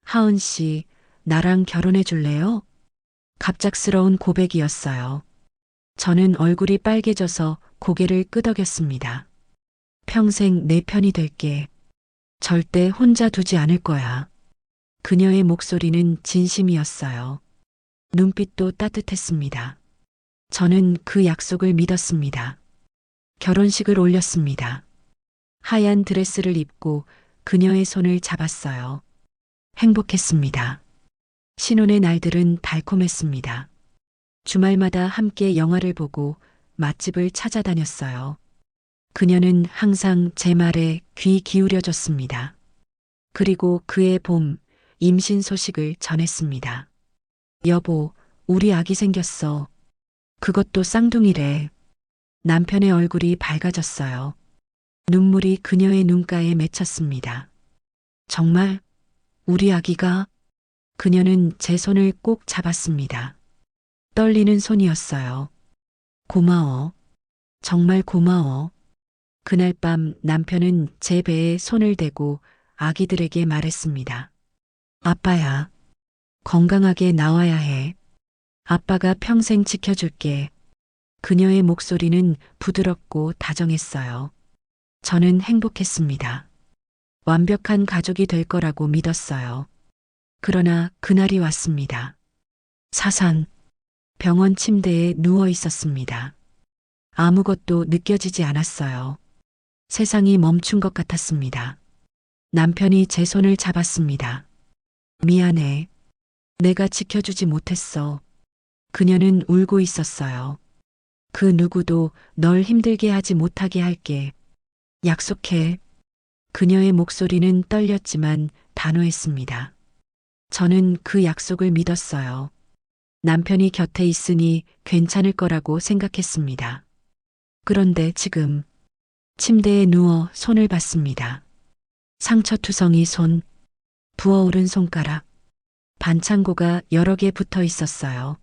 [SPEAKER 1] 하은 씨, 나랑 결혼해 줄래요? 갑작스러운 고백이었어요. 저는 얼굴이 빨개져서 고개를 끄덕였습니다. 평생 내 편이 될게. 절대 혼자 두지 않을 거야. 그녀의 목소리는 진심이었어요. 눈빛도 따뜻했습니다. 저는 그 약속을 믿었습니다. 결혼식을 올렸습니다. 하얀 드레스를 입고 그녀의 손을 잡았어요. 행복했습니다. 신혼의 날들은 달콤했습니다. 주말마다 함께 영화를 보고 맛집을 찾아다녔어요. 그녀는 항상 제 말에 귀 기울여줬습니다. 그리고 그해 봄, 임신 소식을 전했습니다. 여보, 우리 아기 생겼어. 그것도 쌍둥이래. 남편의 얼굴이 밝아졌어요. 눈물이 그녀의 눈가에 맺혔습니다. 정말? 우리 아기가? 그녀는 제 손을 꼭 잡았습니다. 떨리는 손이었어요. 고마워. 정말 고마워. 그날 밤 남편은 제 배에 손을 대고 아기들에게 말했습니다. 아빠야. 건강하게 나와야 해. 아빠가 평생 지켜줄게. 그녀의 목소리는 부드럽고 다정했어요. 저는 행복했습니다. 완벽한 가족이 될 거라고 믿었어요. 그러나 그날이 왔습니다. 사산. 병원 침대에 누워 있었습니다. 아무것도 느껴지지 않았어요. 세상이 멈춘 것 같았습니다. 남편이 제 손을 잡았습니다. 미안해. 내가 지켜주지 못했어. 그녀는 울고 있었어요. 그 누구도 널 힘들게 하지 못하게 할게. 약속해. 그녀의 목소리는 떨렸지만 단호했습니다. 저는 그 약속을 믿었어요. 남편이 곁에 있으니 괜찮을 거라고 생각했습니다. 그런데 지금 침대에 누워 손을 봤습니다. 상처투성이 손, 부어오른 손가락, 반창고가 여러 개 붙어 있었어요.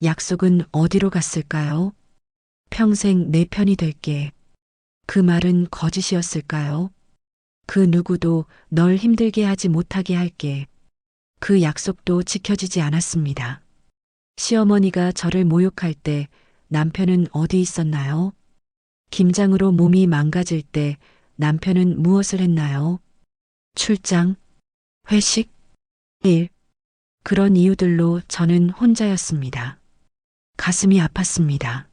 [SPEAKER 1] 약속은 어디로 갔을까요? 평생 내 편이 될게. 그 말은 거짓이었을까요? 그 누구도 널 힘들게 하지 못하게 할게. 그 약속도 지켜지지 않았습니다. 시어머니가 저를 모욕할 때 남편은 어디 있었나요? 김장으로 몸이 망가질 때 남편은 무엇을 했나요? 출장, 회식, 일. 그런 이유들로 저는 혼자였습니다. 가슴이 아팠습니다.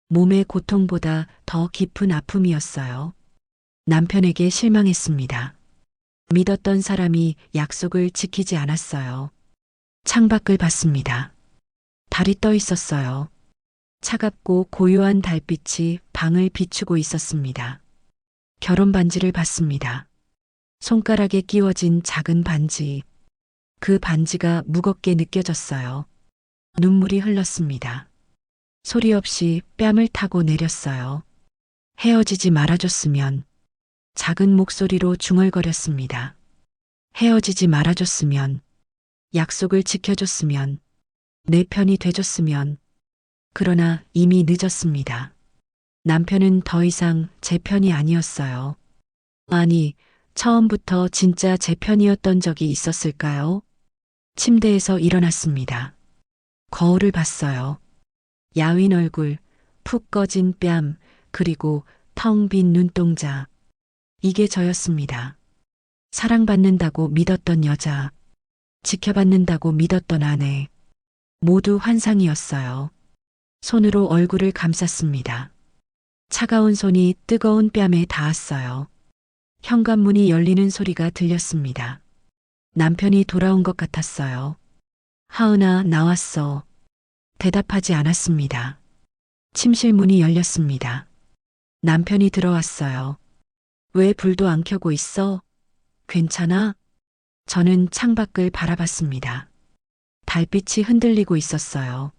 [SPEAKER 1] 몸의 고통보다 더 깊은 아픔이었어요. 남편에게 실망했습니다. 믿었던 사람이 약속을 지키지 않았어요. 창밖을 봤습니다. 달이 떠 있었어요. 차갑고 고요한 달빛이 방을 비추고 있었습니다. 결혼 반지를 봤습니다. 손가락에 끼워진 작은 반지. 그 반지가 무겁게 느껴졌어요. 눈물이 흘렀습니다. 소리 없이 뺨을 타고 내렸어요. 헤어지지 말아줬으면. 작은 목소리로 중얼거렸습니다. 헤어지지 말아줬으면. 약속을 지켜줬으면. 내 편이 돼줬으면. 그러나 이미 늦었습니다. 남편은 더 이상 제 편이 아니었어요. 아니, 처음부터 진짜 제 편이었던 적이 있었을까요? 침대에서 일어났습니다. 거울을 봤어요. 야윈 얼굴, 푹 꺼진 뺨, 그리고 텅 빈 눈동자. 이게 저였습니다. 사랑받는다고 믿었던 여자, 지켜받는다고 믿었던 아내. 모두 환상이었어요. 손으로 얼굴을 감쌌습니다. 차가운 손이 뜨거운 뺨에 닿았어요. 현관문이 열리는 소리가 들렸습니다. 남편이 돌아온 것 같았어요. 하은아, 나왔어. 대답하지 않았습니다. 침실 문이 열렸습니다. 남편이 들어왔어요. 왜 불도 안 켜고 있어? 괜찮아? 저는 창밖을 바라봤습니다. 달빛이 흔들리고 있었어요.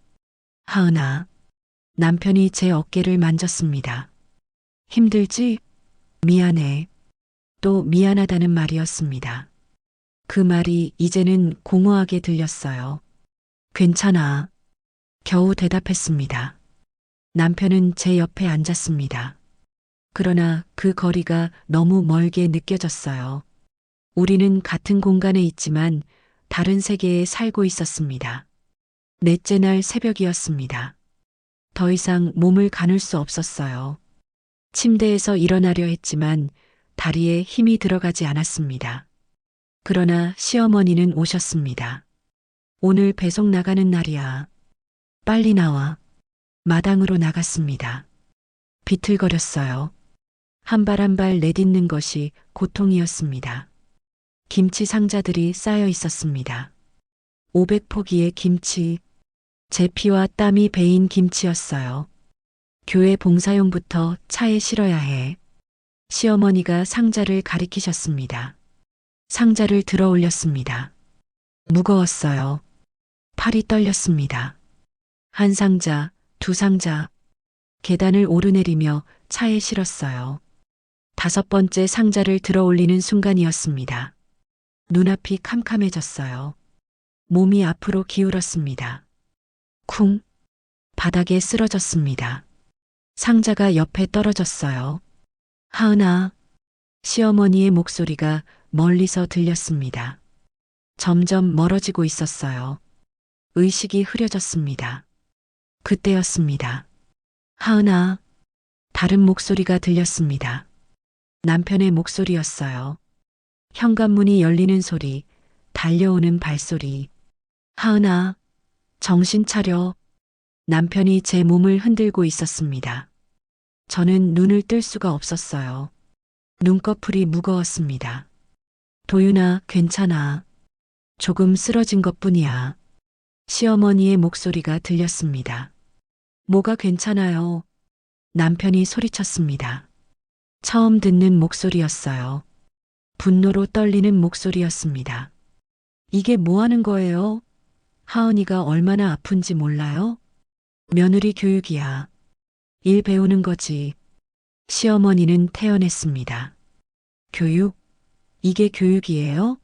[SPEAKER 1] 하은아. 남편이 제 어깨를 만졌습니다. 힘들지? 미안해. 또 미안하다는 말이었습니다. 그 말이 이제는 공허하게 들렸어요. 괜찮아. 겨우 대답했습니다. 남편은 제 옆에 앉았습니다. 그러나 그 거리가 너무 멀게 느껴졌어요. 우리는 같은 공간에 있지만 다른 세계에 살고 있었습니다. 넷째 날 새벽이었습니다. 더 이상 몸을 가눌 수 없었어요. 침대에서 일어나려 했지만 다리에 힘이 들어가지 않았습니다. 그러나 시어머니는 오셨습니다. 오늘 배송 나가는 날이야. 빨리 나와. 마당으로 나갔습니다. 비틀거렸어요. 한 발 한 발 내딛는 것이 고통이었습니다. 김치 상자들이 쌓여 있었습니다. 500포기의 김치, 제 피와 땀이 배인 김치였어요. 교회 봉사용부터 차에 실어야 해. 시어머니가 상자를 가리키셨습니다. 상자를 들어 올렸습니다. 무거웠어요. 팔이 떨렸습니다. 한 상자, 두 상자. 계단을 오르내리며 차에 실었어요. 5번째 상자를 들어 올리는 순간이었습니다. 눈앞이 캄캄해졌어요. 몸이 앞으로 기울었습니다. 쿵! 바닥에 쓰러졌습니다. 상자가 옆에 떨어졌어요. 하은아, 시어머니의 목소리가 멀리서 들렸습니다. 점점 멀어지고 있었어요. 의식이 흐려졌습니다. 그때였습니다. 하은아, 다른 목소리가 들렸습니다. 남편의 목소리였어요. 현관문이 열리는 소리, 달려오는 발소리. 하은아, 정신 차려. 남편이 제 몸을 흔들고 있었습니다. 저는 눈을 뜰 수가 없었어요. 눈꺼풀이 무거웠습니다. 도윤아, 괜찮아. 조금 쓰러진 것뿐이야. 시어머니의 목소리가 들렸습니다. 뭐가 괜찮아요? 남편이 소리쳤습니다. 처음 듣는 목소리였어요. 분노로 떨리는 목소리였습니다. 이게 뭐 하는 거예요? 하은이가 얼마나 아픈지 몰라요? 며느리 교육이야. 일 배우는 거지. 시어머니는 태연했습니다. 교육? 이게 교육이에요?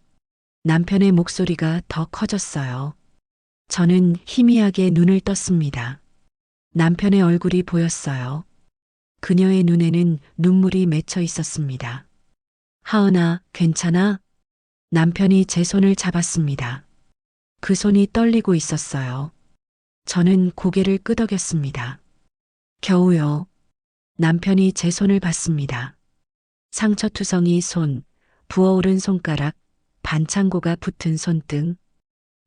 [SPEAKER 1] 남편의 목소리가 더 커졌어요. 저는 희미하게 눈을 떴습니다. 남편의 얼굴이 보였어요. 그녀의 눈에는 눈물이 맺혀 있었습니다. 하은아, 괜찮아? 남편이 제 손을 잡았습니다. 그 손이 떨리고 있었어요. 저는 고개를 끄덕였습니다. 겨우요. 남편이 제 손을 봤습니다. 상처투성이 손, 부어오른 손가락, 반창고가 붙은 손등.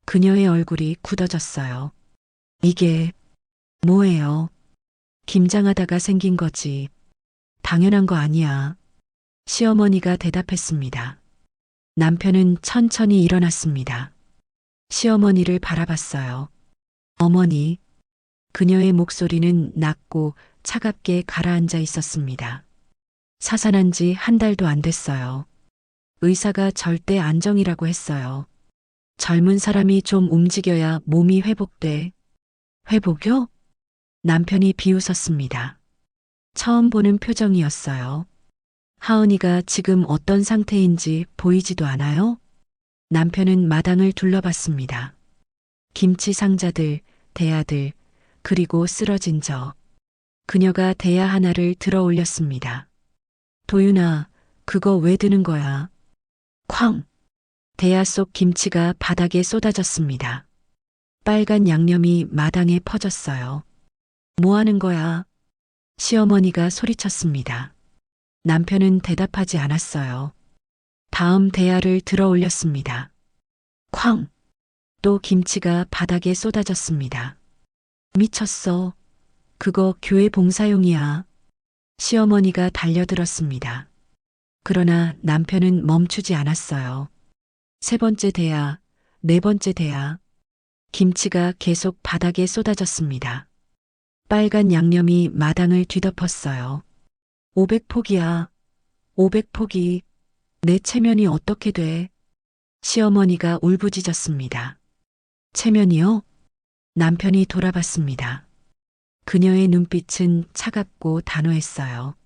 [SPEAKER 1] 그녀의 얼굴이 굳어졌어요. 이게 뭐예요? 김장하다가 생긴 거지. 당연한 거 아니야. 시어머니가 대답했습니다. 남편은 천천히 일어났습니다. 시어머니를 바라봤어요. 어머니. 그녀의 목소리는 낮고 차갑게 가라앉아 있었습니다. 사산한 지 한 달도 안 됐어요. 의사가 절대 안정이라고 했어요. 젊은 사람이 좀 움직여야 몸이 회복돼. 회복요? 남편이 비웃었습니다. 처음 보는 표정이었어요. 하은이가 지금 어떤 상태인지 보이지도 않아요? 남편은 마당을 둘러봤습니다. 김치 상자들, 대야들, 그리고 쓰러진 저. 그녀가 대야 하나를 들어 올렸습니다. 도윤아, 그거 왜 드는 거야? 쾅! 대야 속 김치가 바닥에 쏟아졌습니다. 빨간 양념이 마당에 퍼졌어요. 뭐 하는 거야? 시어머니가 소리쳤습니다. 남편은 대답하지 않았어요. 다음 대야를 들어 올렸습니다. 쾅! 또 김치가 바닥에 쏟아졌습니다. 미쳤어. 그거 교회 봉사용이야. 시어머니가 달려들었습니다. 그러나 남편은 멈추지 않았어요. 3번째 대야, 4번째 대야. 김치가 계속 바닥에 쏟아졌습니다. 빨간 양념이 마당을 뒤덮었어요. 500포기야. 500포기. 내 체면이 어떻게 돼? 시어머니가 울부짖었습니다. 체면이요? 남편이 돌아봤습니다. 그녀의 눈빛은 차갑고 단호했어요.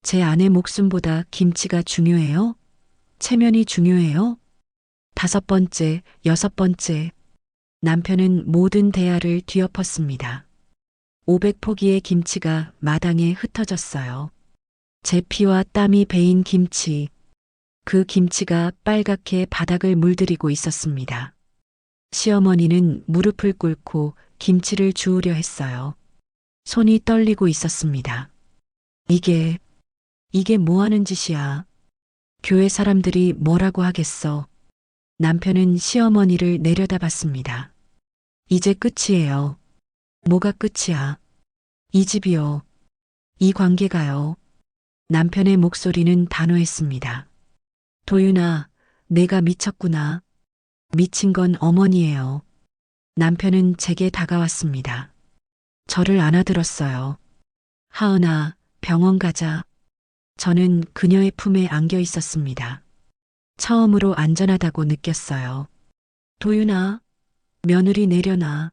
[SPEAKER 1] 제 아내 목숨보다 김치가 중요해요? 체면이 중요해요? 5번째, 6번째. 남편은 모든 대야를 뒤엎었습니다. 500포기의 김치가 마당에 흩어졌어요. 제 피와 땀이 배인 김치. 그 김치가 빨갛게 바닥을 물들이고 있었습니다. 시어머니는 무릎을 꿇고 김치를 주우려 했어요. 손이 떨리고 있었습니다. 이게 뭐 하는 짓이야? 교회 사람들이 뭐라고 하겠어? 남편은 시어머니를 내려다봤습니다. 이제 끝이에요. 뭐가 끝이야? 이 집이요. 이 관계가요. 남편의 목소리는 단호했습니다. 도윤아, 내가 미쳤구나. 미친 건 어머니예요. 남편은 제게 다가왔습니다. 저를 안아들었어요. 하은아, 병원 가자. 저는 그녀의 품에 안겨 있었습니다. 처음으로 안전하다고 느꼈어요. 도윤아, 며느리 내려놔.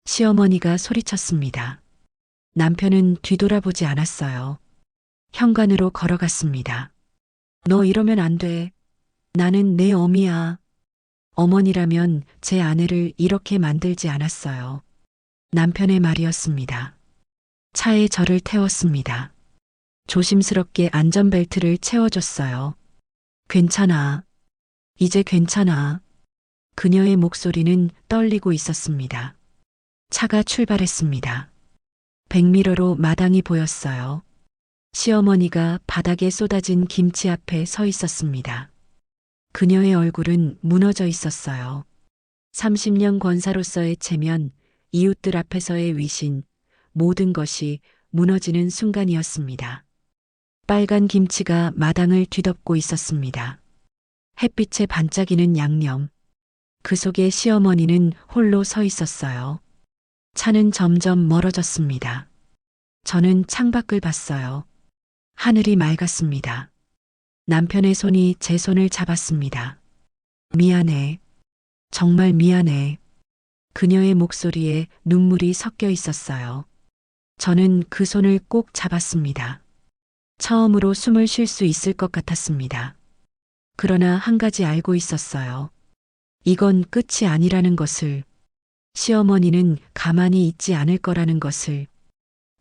[SPEAKER 1] 시어머니가 소리쳤습니다. 남편은 뒤돌아보지 않았어요. 현관으로 걸어갔습니다. 너 이러면 안 돼. 나는 내 어미야. 어머니라면 제 아내를 이렇게 만들지 않았어요. 남편의 말이었습니다. 차에 저를 태웠습니다. 조심스럽게 안전벨트를 채워줬어요. 괜찮아. 이제 괜찮아. 그녀의 목소리는 떨리고 있었습니다. 차가 출발했습니다. 백미러로 마당이 보였어요. 시어머니가 바닥에 쏟아진 김치 앞에 서 있었습니다. 그녀의 얼굴은 무너져 있었어요. 30년 권사로서의 체면, 이웃들 앞에서의 위신, 모든 것이 무너지는 순간이었습니다. 빨간 김치가 마당을 뒤덮고 있었습니다. 햇빛에 반짝이는 양념. 그 속에 시어머니는 홀로 서 있었어요. 차는 점점 멀어졌습니다. 저는 창밖을 봤어요. 하늘이 맑았습니다. 남편의 손이 제 손을 잡았습니다. 미안해. 정말 미안해. 그녀의 목소리에 눈물이 섞여 있었어요. 저는 그 손을 꼭 잡았습니다. 처음으로 숨을 쉴 수 있을 것 같았습니다. 그러나 한 가지 알고 있었어요. 이건 끝이 아니라는 것을. 시어머니는 가만히 있지 않을 거라는 것을.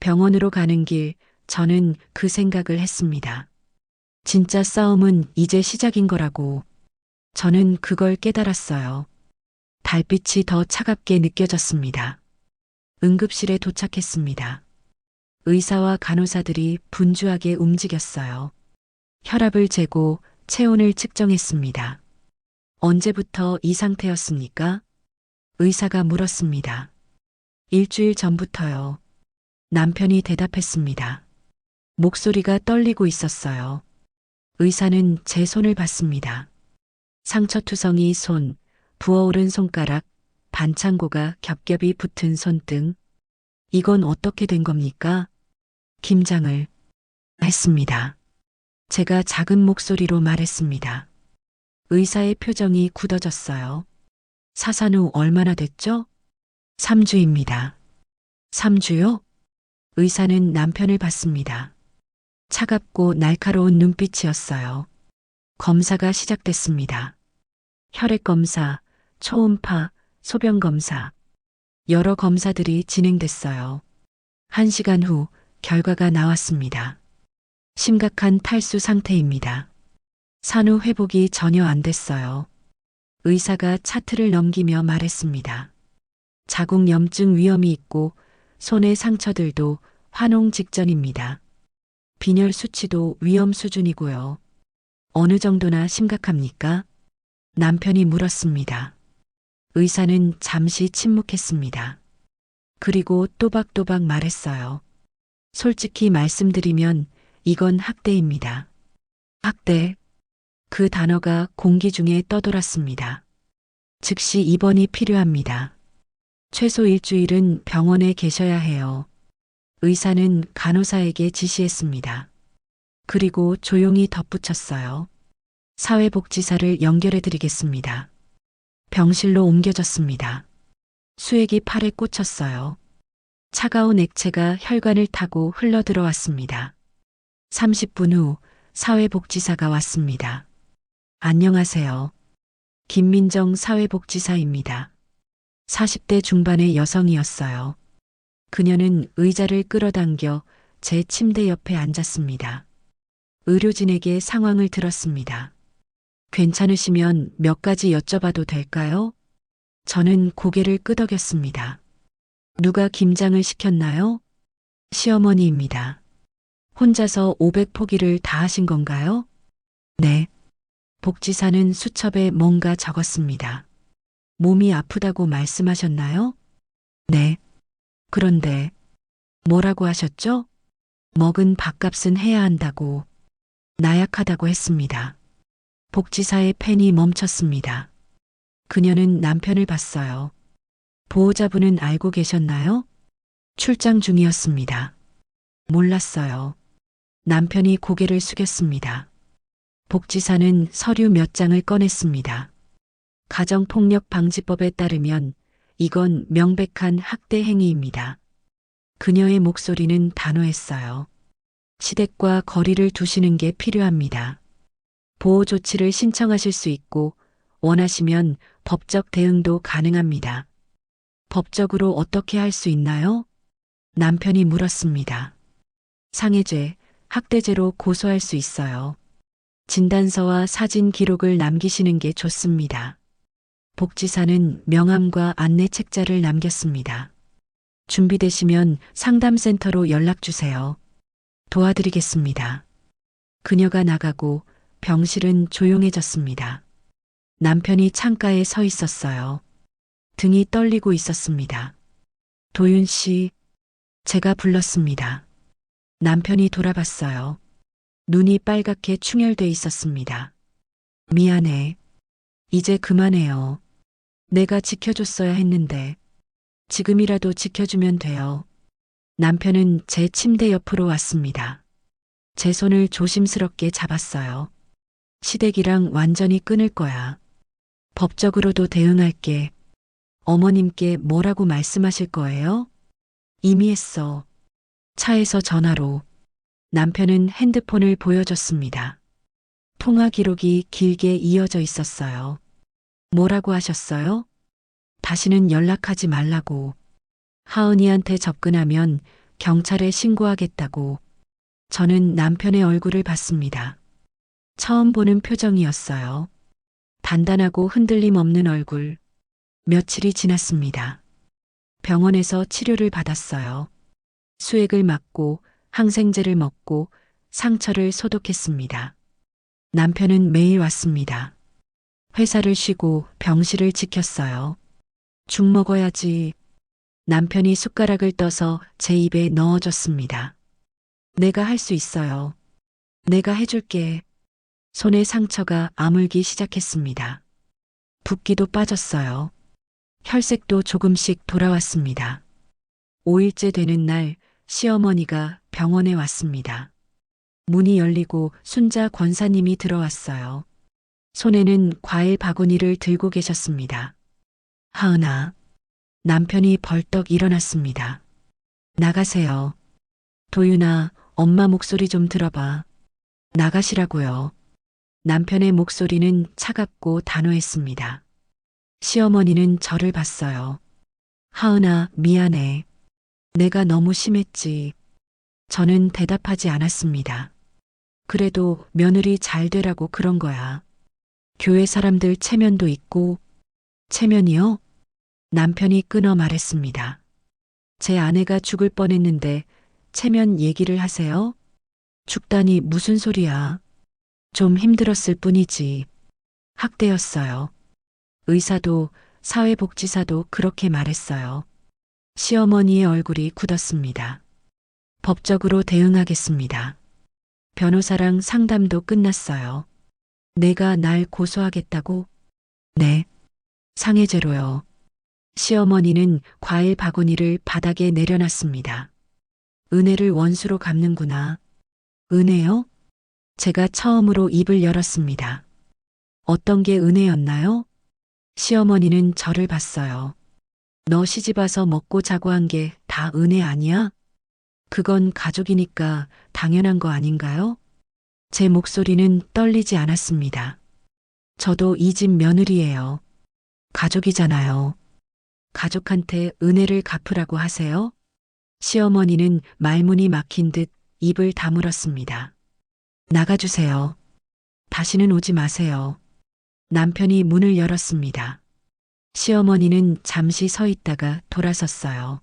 [SPEAKER 1] 병원으로 가는 길, 저는 그 생각을 했습니다. 진짜 싸움은 이제 시작인 거라고. 저는 그걸 깨달았어요. 달빛이 더 차갑게 느껴졌습니다. 응급실에 도착했습니다. 의사와 간호사들이 분주하게 움직였어요. 혈압을 재고 체온을 측정했습니다. 언제부터 이 상태였습니까? 의사가 물었습니다. 일주일 전부터요. 남편이 대답했습니다. 목소리가 떨리고 있었어요. 의사는 제 손을 봤습니다. 상처투성이 손, 부어오른 손가락, 반창고가 겹겹이 붙은 손등. 이건 어떻게 된 겁니까? 김장을 했습니다. 제가 작은 목소리로 말했습니다. 의사의 표정이 굳어졌어요. 사산 후 얼마나 됐죠? 3주입니다. 3주요? 의사는 남편을 봤습니다. 차갑고 날카로운 눈빛이었어요. 검사가 시작됐습니다. 혈액 검사, 초음파, 소변 검사. 여러 검사들이 진행됐어요. 1시간 후 결과가 나왔습니다. 심각한 탈수 상태입니다. 산후 회복이 전혀 안 됐어요. 의사가 차트를 넘기며 말했습니다. 자궁염증 위험이 있고 손의 상처들도 환홍 직전입니다. 빈혈 수치도 위험 수준이고요. 어느 정도나 심각합니까? 남편이 물었습니다. 의사는 잠시 침묵했습니다. 그리고 또박또박 말했어요. 솔직히 말씀드리면 이건 학대입니다. 학대. 그 단어가 공기 중에 떠돌았습니다. 즉시 입원이 필요합니다. 최소 일주일은 병원에 계셔야 해요. 의사는 간호사에게 지시했습니다. 그리고 조용히 덧붙였어요. 사회복지사를 연결해 드리겠습니다. 병실로 옮겨졌습니다. 수액이 팔에 꽂혔어요. 차가운 액체가 혈관을 타고 흘러 들어왔습니다. 30분 후 사회복지사가 왔습니다. 안녕하세요. 김민정 사회복지사입니다. 40대 중반의 여성이었어요. 그녀는 의자를 끌어당겨 제 침대 옆에 앉았습니다. 의료진에게 상황을 들었습니다. 괜찮으시면 몇 가지 여쭤봐도 될까요? 저는 고개를 끄덕였습니다. 누가 김장을 시켰나요? 시어머니입니다. 혼자서 500포기를 다 하신 건가요? 네. 복지사는 수첩에 뭔가 적었습니다. 몸이 아프다고 말씀하셨나요? 네. 그런데 뭐라고 하셨죠? 먹은 밥값은 해야 한다고, 나약하다고 했습니다. 복지사의 펜이 멈췄습니다. 그녀는 남편을 봤어요. 보호자분은 알고 계셨나요? 출장 중이었습니다. 몰랐어요. 남편이 고개를 숙였습니다. 복지사는 서류 몇 장을 꺼냈습니다. 가정폭력방지법에 따르면 이건 명백한 학대 행위입니다. 그녀의 목소리는 단호했어요. 시댁과 거리를 두시는 게 필요합니다. 보호 조치를 신청하실 수 있고 원하시면 법적 대응도 가능합니다. 법적으로 어떻게 할 수 있나요? 남편이 물었습니다. 상해죄, 학대죄로 고소할 수 있어요. 진단서와 사진 기록을 남기시는 게 좋습니다. 복지사는 명함과 안내 책자를 남겼습니다. 준비되시면 상담센터로 연락 주세요. 도와드리겠습니다. 그녀가 나가고 병실은 조용해졌습니다. 남편이 창가에 서 있었어요. 등이 떨리고 있었습니다. 도윤 씨, 제가 불렀습니다. 남편이 돌아봤어요. 눈이 빨갛게 충혈돼 있었습니다. 미안해. 이제 그만해요. 내가 지켜줬어야 했는데 지금이라도 지켜주면 돼요. 남편은 제 침대 옆으로 왔습니다. 제 손을 조심스럽게 잡았어요. 시댁이랑 완전히 끊을 거야. 법적으로도 대응할게. 어머님께 뭐라고 말씀하실 거예요? 이미 했어. 차에서 전화로. 남편은 핸드폰을 보여줬습니다. 통화 기록이 길게 이어져 있었어요. 뭐라고 하셨어요? 다시는 연락하지 말라고. 하은이한테 접근하면 경찰에 신고하겠다고. 저는 남편의 얼굴을 봤습니다. 처음 보는 표정이었어요. 단단하고 흔들림 없는 얼굴. 며칠이 지났습니다. 병원에서 치료를 받았어요. 수액을 맞고 항생제를 먹고 상처를 소독했습니다. 남편은 매일 왔습니다. 회사를 쉬고 병실을 지켰어요. 죽 먹어야지. 남편이 숟가락을 떠서 제 입에 넣어줬습니다. 내가 할 수 있어요. 내가 해줄게. 손의 상처가 아물기 시작했습니다. 붓기도 빠졌어요. 혈색도 조금씩 돌아왔습니다. 5일째 되는 날 시어머니가 병원에 왔습니다. 문이 열리고 순자 권사님이 들어왔어요. 손에는 과일 바구니를 들고 계셨습니다. 하은아, 남편이 벌떡 일어났습니다. 나가세요. 도윤아, 엄마 목소리 좀 들어봐. 나가시라고요. 남편의 목소리는 차갑고 단호했습니다. 시어머니는 저를 봤어요. 하은아, 미안해. 내가 너무 심했지. 저는 대답하지 않았습니다. 그래도 며느리 잘 되라고 그런 거야. 교회 사람들 체면도 있고. 체면이요? 남편이 끊어 말했습니다. 제 아내가 죽을 뻔했는데 체면 얘기를 하세요? 죽다니 무슨 소리야. 좀 힘들었을 뿐이지. 학대였어요. 의사도 사회복지사도 그렇게 말했어요. 시어머니의 얼굴이 굳었습니다. 법적으로 대응하겠습니다. 변호사랑 상담도 끝났어요. 내가 날 고소하겠다고? 네. 상해죄로요. 시어머니는 과일 바구니를 바닥에 내려놨습니다. 은혜를 원수로 갚는구나. 은혜요? 제가 처음으로 입을 열었습니다. 어떤 게 은혜였나요? 시어머니는 저를 봤어요. 너 시집와서 먹고 자고 한 게 다 은혜 아니야? 그건 가족이니까 당연한 거 아닌가요? 제 목소리는 떨리지 않았습니다. 저도 이 집 며느리예요. 가족이잖아요. 가족한테 은혜를 갚으라고 하세요? 시어머니는 말문이 막힌 듯 입을 다물었습니다. 나가주세요. 다시는 오지 마세요. 남편이 문을 열었습니다. 시어머니는 잠시 서 있다가 돌아섰어요.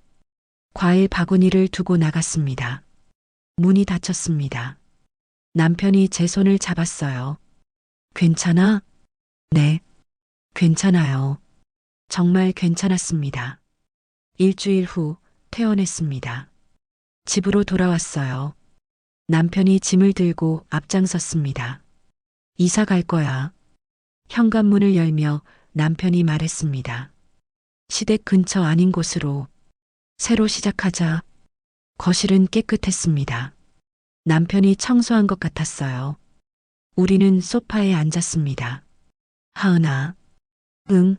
[SPEAKER 1] 과일 바구니를 두고 나갔습니다. 문이 닫혔습니다. 남편이 제 손을 잡았어요. 괜찮아? 네. 괜찮아요. 정말 괜찮았습니다. 일주일 후 퇴원했습니다. 집으로 돌아왔어요. 남편이 짐을 들고 앞장섰습니다. 이사 갈 거야. 현관문을 열며 남편이 말했습니다. 시댁 근처 아닌 곳으로 새로 시작하자. 거실은 깨끗했습니다. 남편이 청소한 것 같았어요. 우리는 소파에 앉았습니다. 하은아. 응.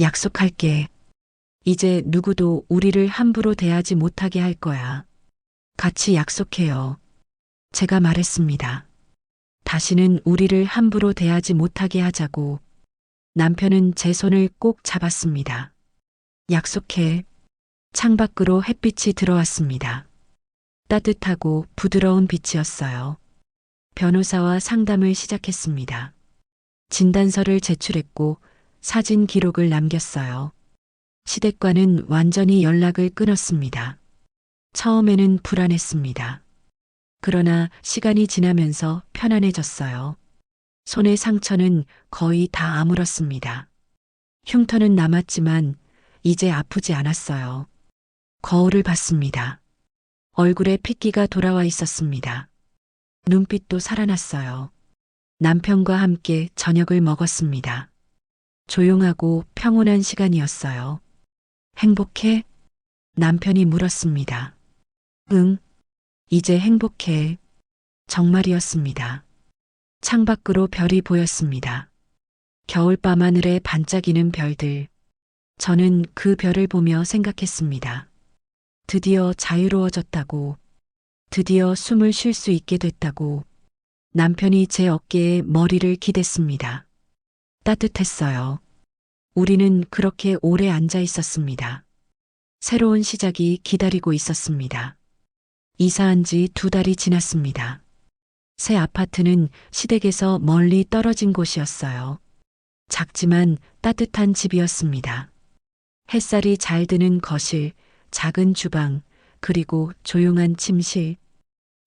[SPEAKER 1] 약속할게. 이제 누구도 우리를 함부로 대하지 못하게 할 거야. 같이 약속해요. 제가 말했습니다. 다시는 우리를 함부로 대하지 못하게 하자고. 남편은 제 손을 꼭 잡았습니다. 약속해. 창밖으로 햇빛이 들어왔습니다. 따뜻하고 부드러운 빛이었어요. 변호사와 상담을 시작했습니다. 진단서를 제출했고 사진 기록을 남겼어요. 시댁과는 완전히 연락을 끊었습니다. 처음에는 불안했습니다. 그러나 시간이 지나면서 편안해졌어요. 손의 상처는 거의 다 아물었습니다. 흉터는 남았지만 이제 아프지 않았어요. 거울을 봤습니다. 얼굴에 핏기가 돌아와 있었습니다. 눈빛도 살아났어요. 남편과 함께 저녁을 먹었습니다. 조용하고 평온한 시간이었어요. 행복해? 남편이 물었습니다. 응, 이제 행복해. 정말이었습니다. 창밖으로 별이 보였습니다. 겨울밤 하늘에 반짝이는 별들. 저는 그 별을 보며 생각했습니다. 드디어 자유로워졌다고. 드디어 숨을 쉴 수 있게 됐다고. 남편이 제 어깨에 머리를 기댔습니다. 따뜻했어요. 우리는 그렇게 오래 앉아 있었습니다. 새로운 시작이 기다리고 있었습니다. 이사한 지 2달이 지났습니다. 새 아파트는 시댁에서 멀리 떨어진 곳이었어요. 작지만 따뜻한 집이었습니다. 햇살이 잘 드는 거실, 작은 주방, 그리고 조용한 침실.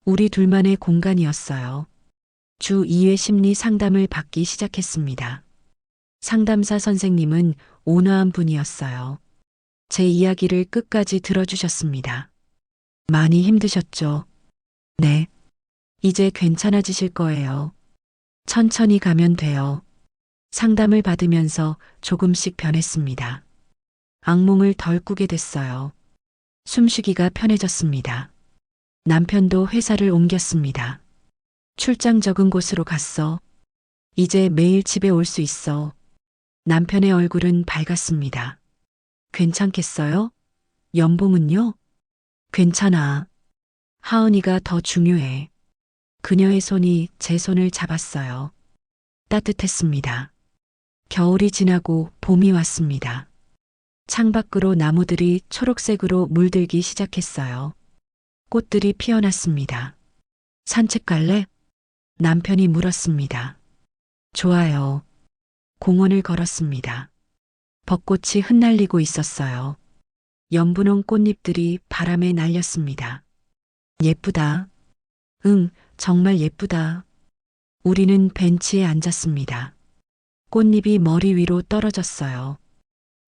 [SPEAKER 1] 우리 둘만의 공간이었어요. 주 2회 심리 상담을 받기 시작했습니다. 상담사 선생님은 온화한 분이었어요. 제 이야기를 끝까지 들어주셨습니다. 많이 힘드셨죠? 네. 이제 괜찮아지실 거예요. 천천히 가면 돼요. 상담을 받으면서 조금씩 변했습니다. 악몽을 덜 꾸게 됐어요. 숨쉬기가 편해졌습니다. 남편도 회사를 옮겼습니다. 출장 적은 곳으로 갔어. 이제 매일 집에 올 수 있어. 남편의 얼굴은 밝았습니다. 괜찮겠어요? 연봉은요? 괜찮아. 하은이가 더 중요해. 그녀의 손이 제 손을 잡았어요. 따뜻했습니다. 겨울이 지나고 봄이 왔습니다. 창밖으로 나무들이 초록색으로 물들기 시작했어요. 꽃들이 피어났습니다. 산책 갈래? 남편이 물었습니다. 좋아요. 공원을 걸었습니다. 벚꽃이 흩날리고 있었어요. 연분홍 꽃잎들이 바람에 날렸습니다. 예쁘다. 응, 정말 예쁘다. 우리는 벤치에 앉았습니다. 꽃잎이 머리 위로 떨어졌어요.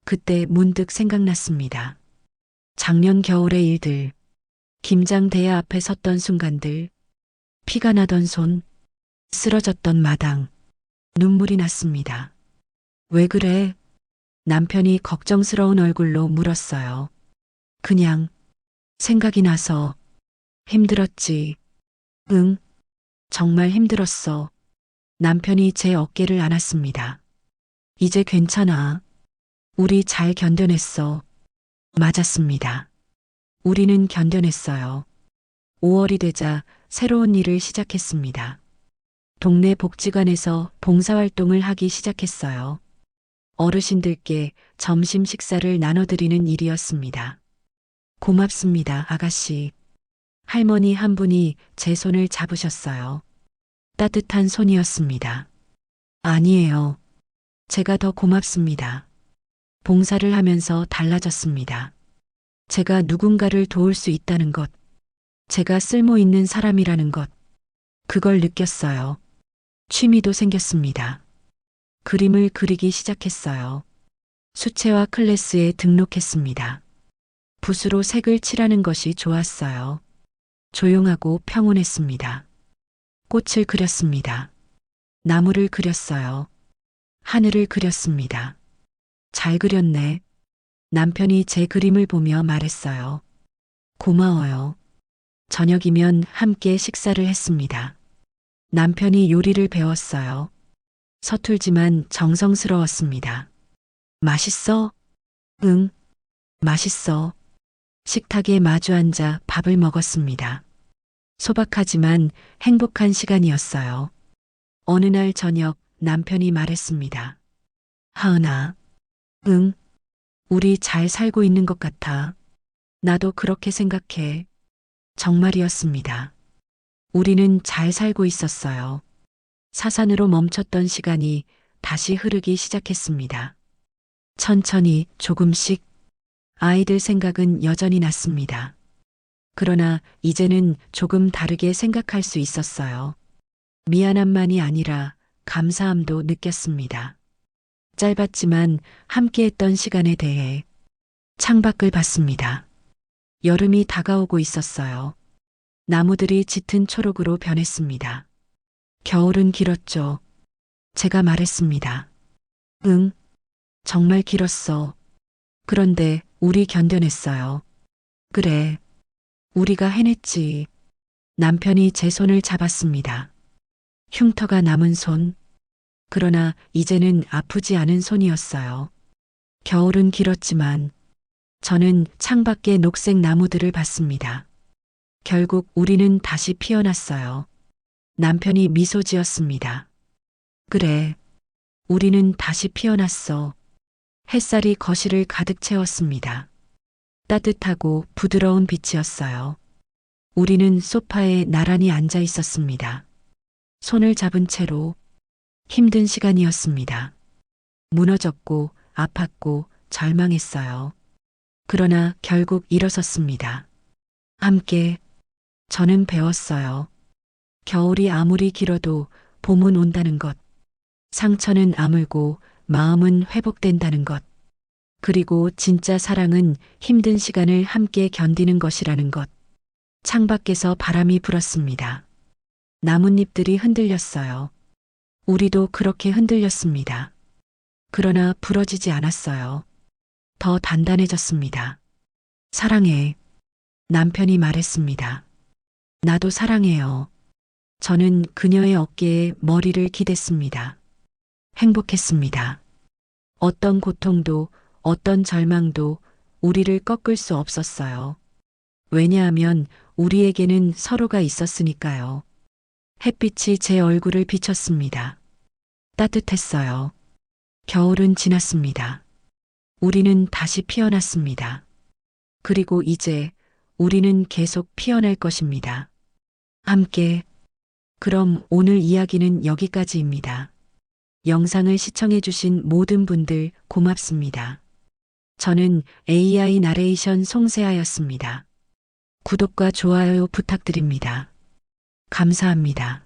[SPEAKER 1] 그때 문득 생각났습니다. 작년 겨울의 일들, 김장대야 앞에 섰던 순간들, 피가 나던 손, 쓰러졌던 마당, 눈물이 났습니다. 왜 그래? 남편이 걱정스러운 얼굴로 물었어요. 그냥 생각이 나서 힘들었지. 응, 정말 힘들었어. 남편이 제 어깨를 안았습니다. 이제 괜찮아. 우리 잘 견뎌냈어. 맞았습니다. 우리는 견뎌냈어요. 5월이 되자 새로운 일을 시작했습니다. 동네 복지관에서 봉사활동을 하기 시작했어요. 어르신들께 점심 식사를 나눠드리는 일이었습니다. 고맙습니다, 아가씨. 할머니 한 분이 제 손을 잡으셨어요. 따뜻한 손이었습니다. 아니에요. 제가 더 고맙습니다. 봉사를 하면서 달라졌습니다. 제가 누군가를 도울 수 있다는 것, 제가 쓸모 있는 사람이라는 것, 그걸 느꼈어요. 취미도 생겼습니다. 그림을 그리기 시작했어요. 수채화 클래스에 등록했습니다. 붓으로 색을 칠하는 것이 좋았어요. 조용하고 평온했습니다. 꽃을 그렸습니다. 나무를 그렸어요. 하늘을 그렸습니다. 잘 그렸네. 남편이 제 그림을 보며 말했어요. 고마워요. 저녁이면 함께 식사를 했습니다. 남편이 요리를 배웠어요. 서툴지만 정성스러웠습니다. 맛있어? 응, 맛있어. 식탁에 마주 앉아 밥을 먹었습니다. 소박하지만 행복한 시간이었어요. 어느 날 저녁 남편이 말했습니다. 하은아, 응, 우리 잘 살고 있는 것 같아. 나도 그렇게 생각해. 정말이었습니다. 우리는 잘 살고 있었어요. 사산으로 멈췄던 시간이 다시 흐르기 시작했습니다. 천천히 조금씩 아이들 생각은 여전히 났습니다. 그러나 이제는 조금 다르게 생각할 수 있었어요. 미안함만이 아니라 감사함도 느꼈습니다. 짧았지만 함께했던 시간에 대해 창밖을 봤습니다. 여름이 다가오고 있었어요. 나무들이 짙은 초록으로 변했습니다. 겨울은 길었죠. 제가 말했습니다. 응, 정말 길었어. 그런데 우리 견뎌냈어요. 그래, 우리가 해냈지. 남편이 제 손을 잡았습니다. 흉터가 남은 손. 그러나 이제는 아프지 않은 손이었어요. 겨울은 길었지만 저는 창밖의 녹색 나무들을 봤습니다. 결국 우리는 다시 피어났어요. 남편이 미소 지었습니다. 그래, 우리는 다시 피어났어. 햇살이 거실을 가득 채웠습니다. 따뜻하고 부드러운 빛이었어요. 우리는 소파에 나란히 앉아 있었습니다. 손을 잡은 채로 힘든 시간이었습니다. 무너졌고 아팠고 절망했어요. 그러나 결국 일어섰습니다. 함께 저는 배웠어요. 겨울이 아무리 길어도 봄은 온다는 것. 상처는 아물고 마음은 회복된다는 것. 그리고 진짜 사랑은 힘든 시간을 함께 견디는 것이라는 것. 창밖에서 바람이 불었습니다. 나뭇잎들이 흔들렸어요. 우리도 그렇게 흔들렸습니다. 그러나 부러지지 않았어요. 더 단단해졌습니다. 사랑해. 남편이 말했습니다. 나도 사랑해요. 저는 그녀의 어깨에 머리를 기댔습니다. 행복했습니다. 어떤 고통도 어떤 절망도 우리를 꺾을 수 없었어요. 왜냐하면 우리에게는 서로가 있었으니까요. 햇빛이 제 얼굴을 비쳤습니다. 따뜻했어요. 겨울은 지났습니다. 우리는 다시 피어났습니다. 그리고 이제 우리는 계속 피어날 것입니다. 함께. 그럼 오늘 이야기는 여기까지입니다. 영상을 시청해주신 모든 분들 고맙습니다. 저는 AI 나레이션 송세아였습니다. 구독과 좋아요 부탁드립니다. 감사합니다.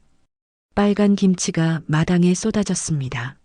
[SPEAKER 1] 빨간 김치가 마당에 쏟아졌습니다.